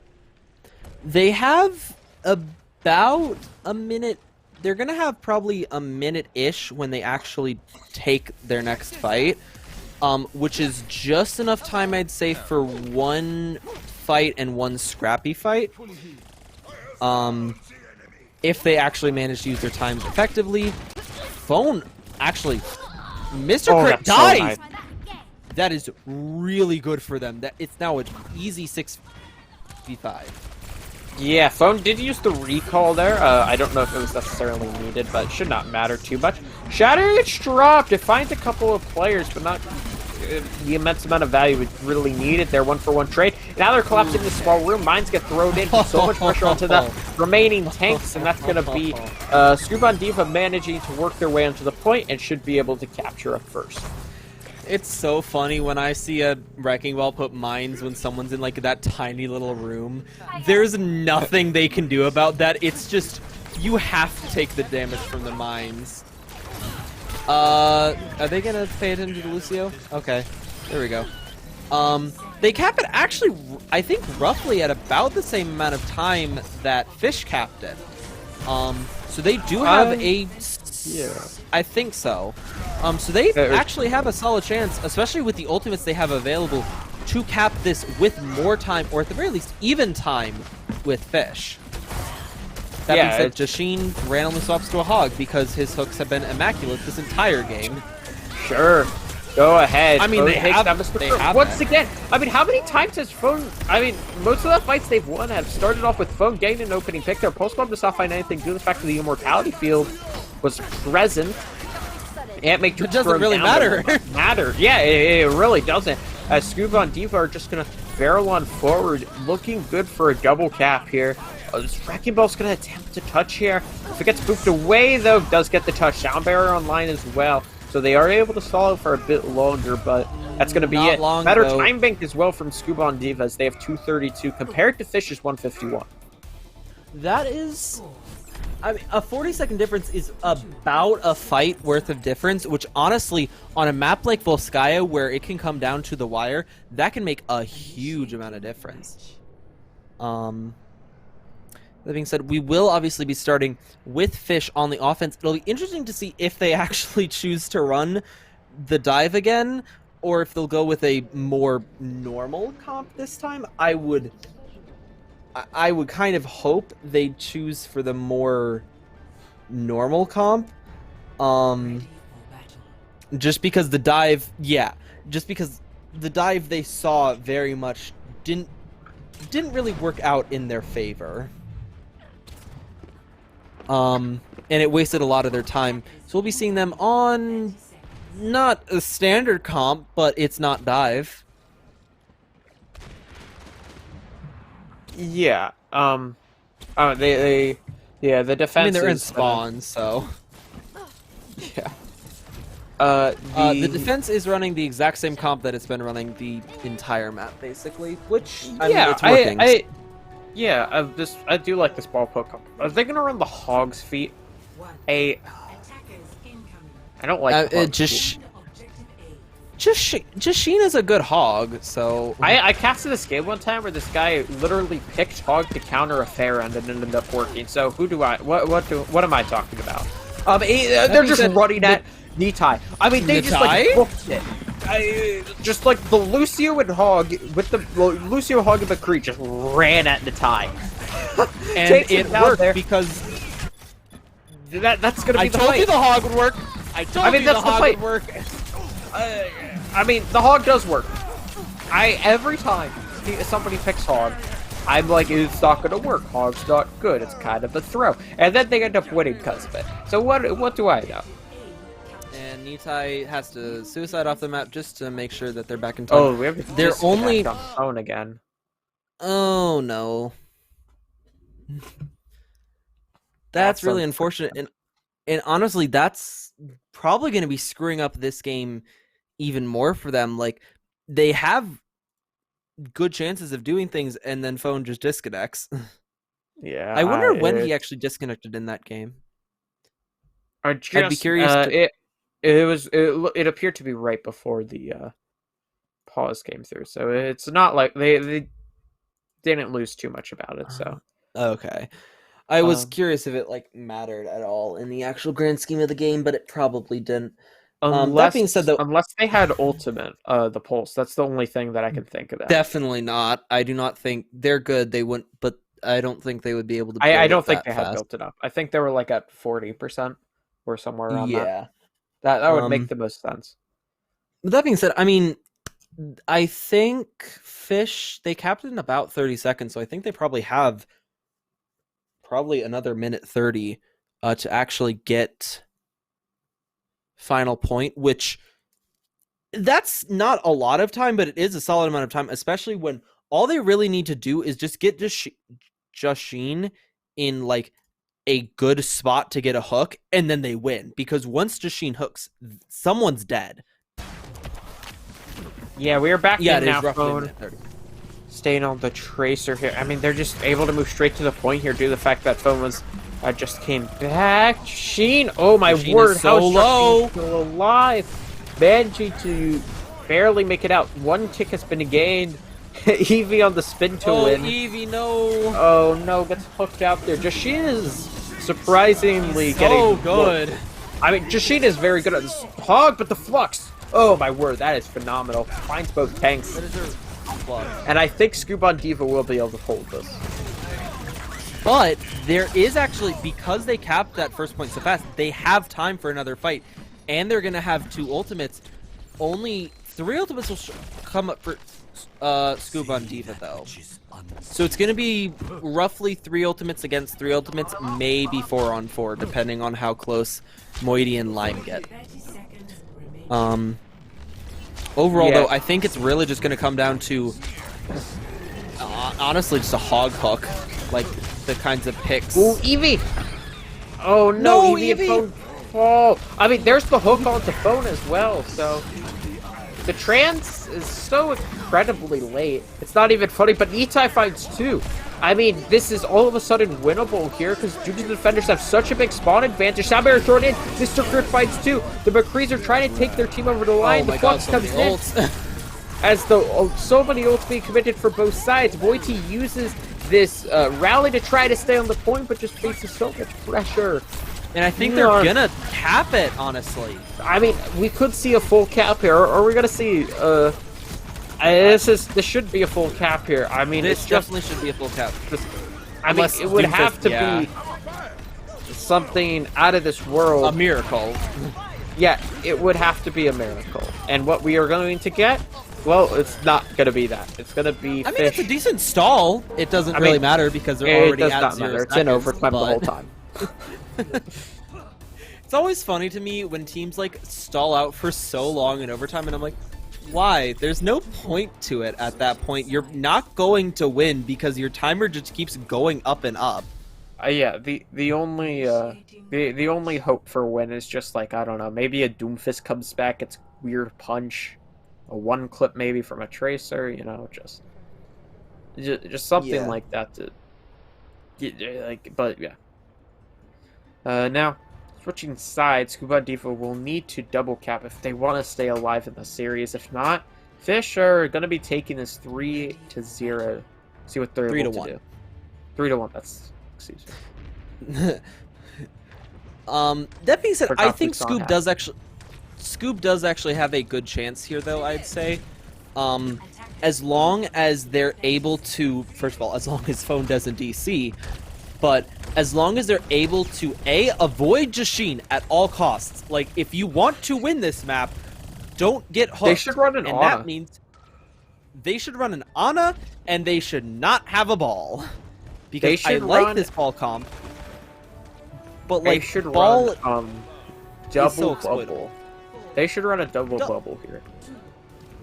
they have about a minute. They're gonna have probably a minute-ish when they actually take their next fight, which is just enough time, I'd say, for one fight and one scrappy fight. If they actually manage to use their time effectively. Phone actually, Mr. Crit dies. So nice. That is really good for them. That it's now an easy 6v5. Yeah, Phone did use the recall there. I don't know if it was necessarily needed, but it should not matter too much. Shatter gets dropped. It finds a couple of players, but not the immense amount of value it really needed there. 1-for-1 trade. Now they're collapsing the small room. Mines get thrown in. So much pressure onto the remaining tanks, and that's going to be Scoob and Diva managing to work their way onto the point and should be able to capture up first. It's so funny when I see a wrecking ball put mines when someone's in like that tiny little room. There's nothing they can do about that. It's just you have to take the damage from the mines. Are they gonna pay attention to Lucio? Okay, there we go. They cap it actually, I think, roughly at about the same amount of time that Fish capped it. So they do have Yeah. I think so. So they actually have a solid chance, especially with the ultimates they have available, to cap this with more time, or at the very least, even time with Fish. That being said, Jashin randomly swaps to a Hog because his hooks have been immaculate this entire game. Sure. Go ahead. I mean, they have once again. I mean, how many times has Phone... I mean, most of the fights they've won have started off with Phone getting an opening pick. Their post-bomb does not find anything due to the fact that the Immortality field was present. It doesn't really matter. Yeah, it really doesn't. Scoob and Diva are just going to barrel on forward, looking good for a double cap here. This Wrecking Ball's going to attempt to touch here. If it gets booped away, though, does get the touch. Down barrier online as well. So they are able to stall it for a bit longer, but that's going to be it. Better time bank as well from Scoob and Diva as they have 232 compared to Fish's 151. That is... I mean, a 40-second difference is about a fight worth of difference, which honestly, on a map like Volskaya, where it can come down to the wire, that can make a huge amount of difference. That being said, we will obviously be starting with Fish on the offense. It'll be interesting to see if they actually choose to run the dive again, or if they'll go with a more normal comp this time. I would kind of hope they choose for the more normal comp. Just because the dive, they saw very much didn't really work out in their favor. And it wasted a lot of their time. So we'll be seeing them on not a standard comp, but it's not dive. Yeah. The defense. I mean, they're in spawn, so. Yeah. The defense is running the exact same comp that it's been running the entire map, basically. Which I mean, it's working. I do like this ball poke comp. Are they gonna run the Hog's feet? I don't like Sheena's a good hog, so I casted this game one time where this guy literally picked Hog to counter a Pharah and it ended up working. So what am I talking about? They're just running at Nitai. I mean, they just like booked it. Just like the Lucio and Hog with the Lucio, Hog, and McCree just ran at Nitai, and it worked because that's gonna be the fight. I told you the Hog would work. I told you the Hog would work. I mean, the Hog does work. Every time somebody picks Hog, I'm like, it's not gonna work. Hog's not good. It's kind of a throw, and then they end up winning because of it. So what do I know? And Nitai has to suicide off the map just to make sure that they're back in time. Oh, we have to they're only on phone again. Oh no. That's really unfortunate. unfortunate. And honestly, that's probably going to be screwing up this game even more for them. Like, they have good chances of doing things, and then phone just disconnects. Yeah, I wonder when he actually disconnected in that game. I'd be curious to- it appeared to be right before the pause came through, so it's not like they didn't lose too much about it. So Okay. I was curious if it like mattered at all in the actual grand scheme of the game, but it probably didn't. That being said, though, unless they had ultimate, the pulse, that's the only thing that I can think of. Definitely not. I do not think they're good. They wouldn't, but I don't think they would be able to. I don't think they fast. had built it up. I think they were like at 40% or somewhere around that. Yeah, That would make the most sense. With that being said, I mean, I think Fish, they capped it in about 30 seconds, so I think they probably have another minute 30 to actually get final point, which that's not a lot of time, but it is a solid amount of time, especially when all they really need to do is just get Jushin in like a good spot to get a hook, and then they win. Because once Jushin hooks, someone's dead. Yeah, we are back in now, phone. 30. Staying on the tracer here. I mean, they're just able to move straight to the point here due to the fact that phone was just came back. Sheen, oh my word, is so low. Still alive. Managing to barely make it out. One tick has been gained. Eevee on the spin to win. Eevee, no. Oh no, gets hooked out there. Jushin is surprisingly so getting good. I mean, Jushin is very good at this hog, but the flux. Oh my word, that is phenomenal. Finds both tanks. And I think Scoob on Diva will be able to hold this. But there is actually, because they capped that first point so fast, they have time for another fight. And they're going to have 2 ultimates. Only 3 ultimates will come up for Scoob on Diva, though. So it's going to be roughly 3 ultimates against 3 ultimates, maybe 4 on 4, depending on how close Moiety and Lime get. Overall, though, I think it's really just going to come down to, honestly, just a hog hook. Like, the kinds of picks. Ooh, Eevee! Oh, no, Eevee! Phone fall. I mean, there's the hook onto phone as well, so... The trans is so incredibly late. It's not even funny, but Itai finds 2. I mean, this is all of a sudden winnable here because due to the defenders have such a big spawn advantage. Soundbarrier thrown in. Mr. Grid finds 2. The McCrees are trying to take their team over the line. The Flux comes in. As so many ults being committed for both sides, Moiety uses this rally to try to stay on the point, but just faces so much pressure. And I think they're gonna cap it, honestly. I mean, we could see a full cap here, or we're gonna see. This should be a full cap here. I mean, this definitely should be a full cap. I mean, it would have to be something out of this world. A miracle. Yeah, it would have to be a miracle. And what we are going to get, well, it's not gonna be that. It's gonna be. I mean, it's a decent stall. It doesn't really matter because they're already at 0 seconds. It's in overtime the whole time. It's always funny to me when teams like stall out for so long in overtime, and I'm like, why? There's no point to it at that point. You're not going to win because your timer just keeps going up and up. Yeah, the only hope for win is just like, I don't know, maybe a Doomfist comes back, it's weird punch, a 1 clip maybe from a tracer, you know, just something like that to like. But yeah. Now, switching sides, Scuba Diva will need to double cap if they want to stay alive in the series. If not, Fish are going to be taking this 3-0. See what they're able to do. 3-1. That's, excuse me. That being said, I think Scoob does actually have a good chance here, though. I'd say, as long as they're able to, first of all, as long as phone doesn't DC. But as long as they're able to, avoid Jushin at all costs. Like, if you want to win this map, don't get hooked. They should run an Ana. That means they should run an Ana, and they should not have a ball. Because I like this ball comp. But, like, they should ball run double bubble. They should run a double bubble here.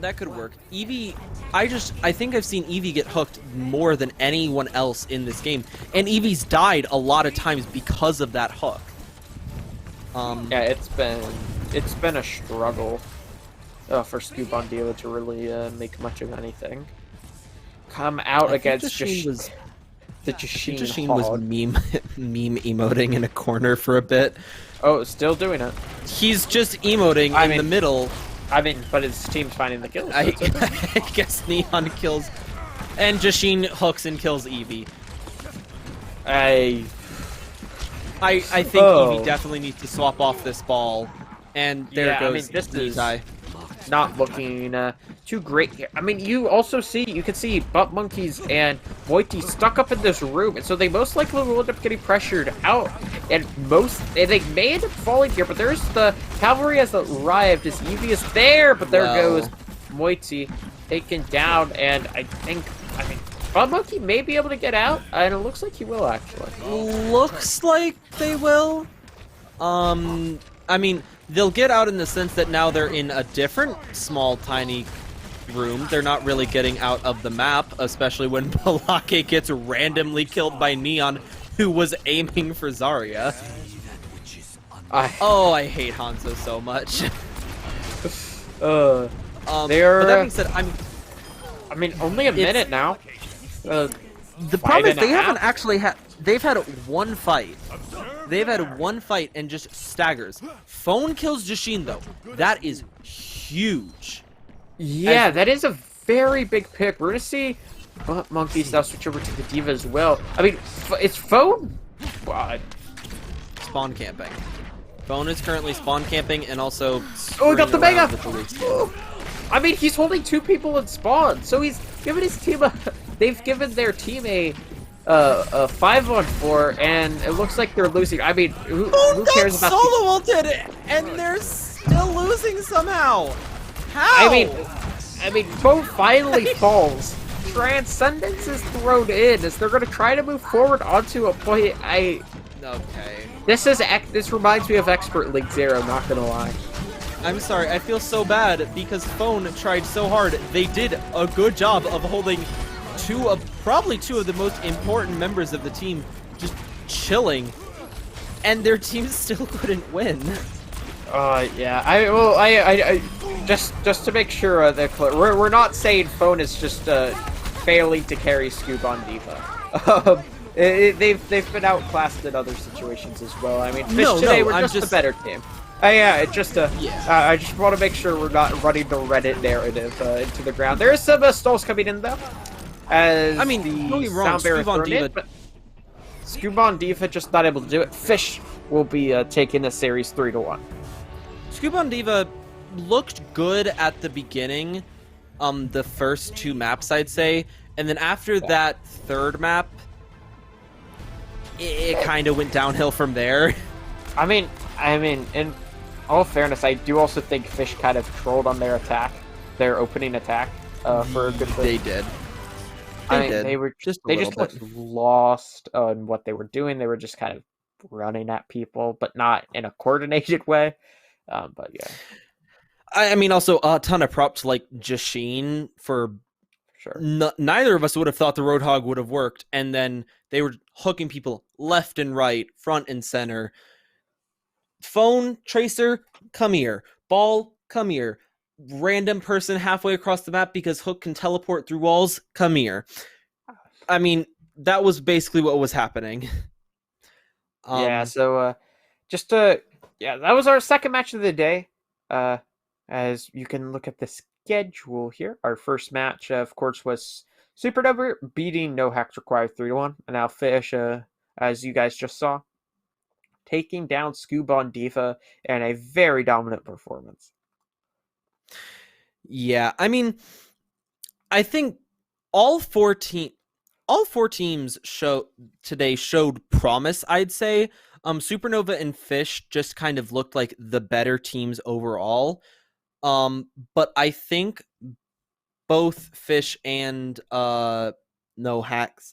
That could work. Eevee, I think I've seen Eevee get hooked more than anyone else in this game, and Eevee's died a lot of times because of that hook. Yeah, it's been a struggle for Scoob on Diva to really make much of anything. Come out against Justine Justine was Hog. meme emoting in a corner for a bit. Oh, still doing it. He's just emoting in the middle. I mean, but his team's finding the kills. So I guess Neon kills, and Justine hooks and kills Eevee. I think Eevee definitely needs to swap off this ball, and there goes this is Nitai. not looking too great here. I mean, you can see Butt Monkeys and Moiti stuck up in this room, and so they most likely will end up getting pressured out, and they may end up falling here, but there's the cavalry has arrived as Eevee is there, but there goes Moiti taken down, and I mean, Butt Monkey may be able to get out, and it looks like he will, actually. Looks like they will. I mean, they'll get out in the sense that now they're in a different small, tiny room. They're not really getting out of the map, especially when Balake gets randomly killed by Neon, who was aiming for Zarya. I hate Hanzo so much. But that being said, I mean, only a minute now. The problem is they haven't actually had. They've had one fight. They've had one fight and just staggers. Phone kills Justine though. That is huge. Yeah, that is a very big pick. We're gonna see Butt Monkeys now switch over to the Diva as well. I mean, it's Phone. Spawn camping. Phone is currently spawn camping and also. Oh, he got the mega. Oh. I mean, he's holding two people in spawn, so he's given his team a. They've given their team a 5-on-4, and it looks like they're losing. I mean, who cares about solo ulted, and they're still losing somehow. How? I mean, Phone finally falls. Transcendence is thrown in as they're going to try to move forward onto a point. Okay. This reminds me of Expert League Zero. Not gonna lie. I'm sorry. I feel so bad because Phone tried so hard. They did a good job of holding probably two of the most important members of the team just chilling, and their team still couldn't win. Yeah. I just to make sure that we're not saying Phone is just failing to carry Scoob on Diva. They've been outclassed in other situations as well. I mean, Fish today were just a better team. Yeah, it's just I just want to make sure we're not running the Reddit narrative into the ground. There is some stalls coming in though. As don't get wrong, Scoob on Diva, but Scoob on Diva just not able to do it. Fish will be taking the series 3-1. Scoob on Diva looked good at the beginning, the first two maps I'd say, and then after that third map, it kind of went downhill from there. I mean, in all fairness, I do also think Fish kind of trolled on their opening attack for a good bit. They did. They just looked lost on what they were doing. They were just kind of running at people, but not in a coordinated way. But yeah. I mean, also a ton of props like Justine for sure. Neither of us would have thought the Roadhog would have worked, and then they were hooking people left and right, front and center. Phone, Tracer, come here. Ball, come here. Random person halfway across the map because Hook can teleport through walls, come here. I mean, that was basically what was happening. That was our second match of the day. As you can look at the schedule here, our first match, of course, was Supernova beating No Hacks Required 3-1, and now Fish, as you guys just saw, taking down Scoob on Diva in a very dominant performance. Yeah, I mean, I think all four teams today showed promise, I'd say. Supernova and Fish just kind of looked like the better teams overall. But I think both Fish and No Hacks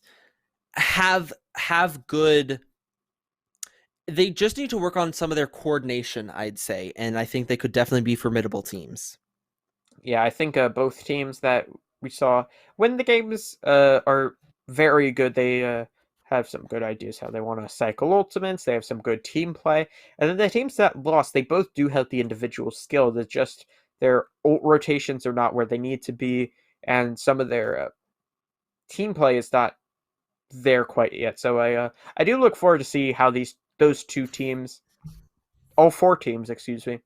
have good. They just need to work on some of their coordination, I'd say, and I think they could definitely be formidable teams. Yeah, I think both teams that we saw when the games are very good. They have some good ideas how they want to cycle ultimates. They have some good team play, and then the teams that lost, they both do have the individual skill. That just their ult rotations are not where they need to be, and some of their team play is not there quite yet. So I do look forward to see how those two teams, all four teams, excuse me,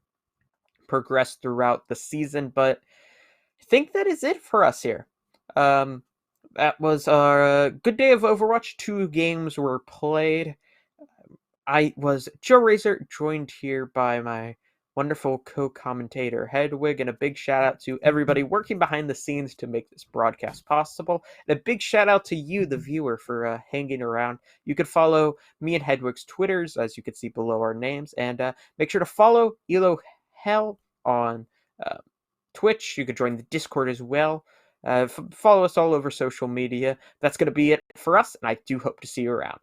progress throughout the season. But I think that is it for us here. Um, that was our good day of Overwatch. 2 games were played. I was Joe Razor, joined here by my wonderful co-commentator Hedwig, and a big shout out to everybody working behind the scenes to make this broadcast possible. And a big shout out to you, the viewer, for hanging around. You could follow me and Hedwig's Twitters, as you can see below our names, and make sure to follow Elo Hell on uh, Twitch. You could join the Discord as well. Follow us all over social media. That's going to be it for us, and I do hope to see you around.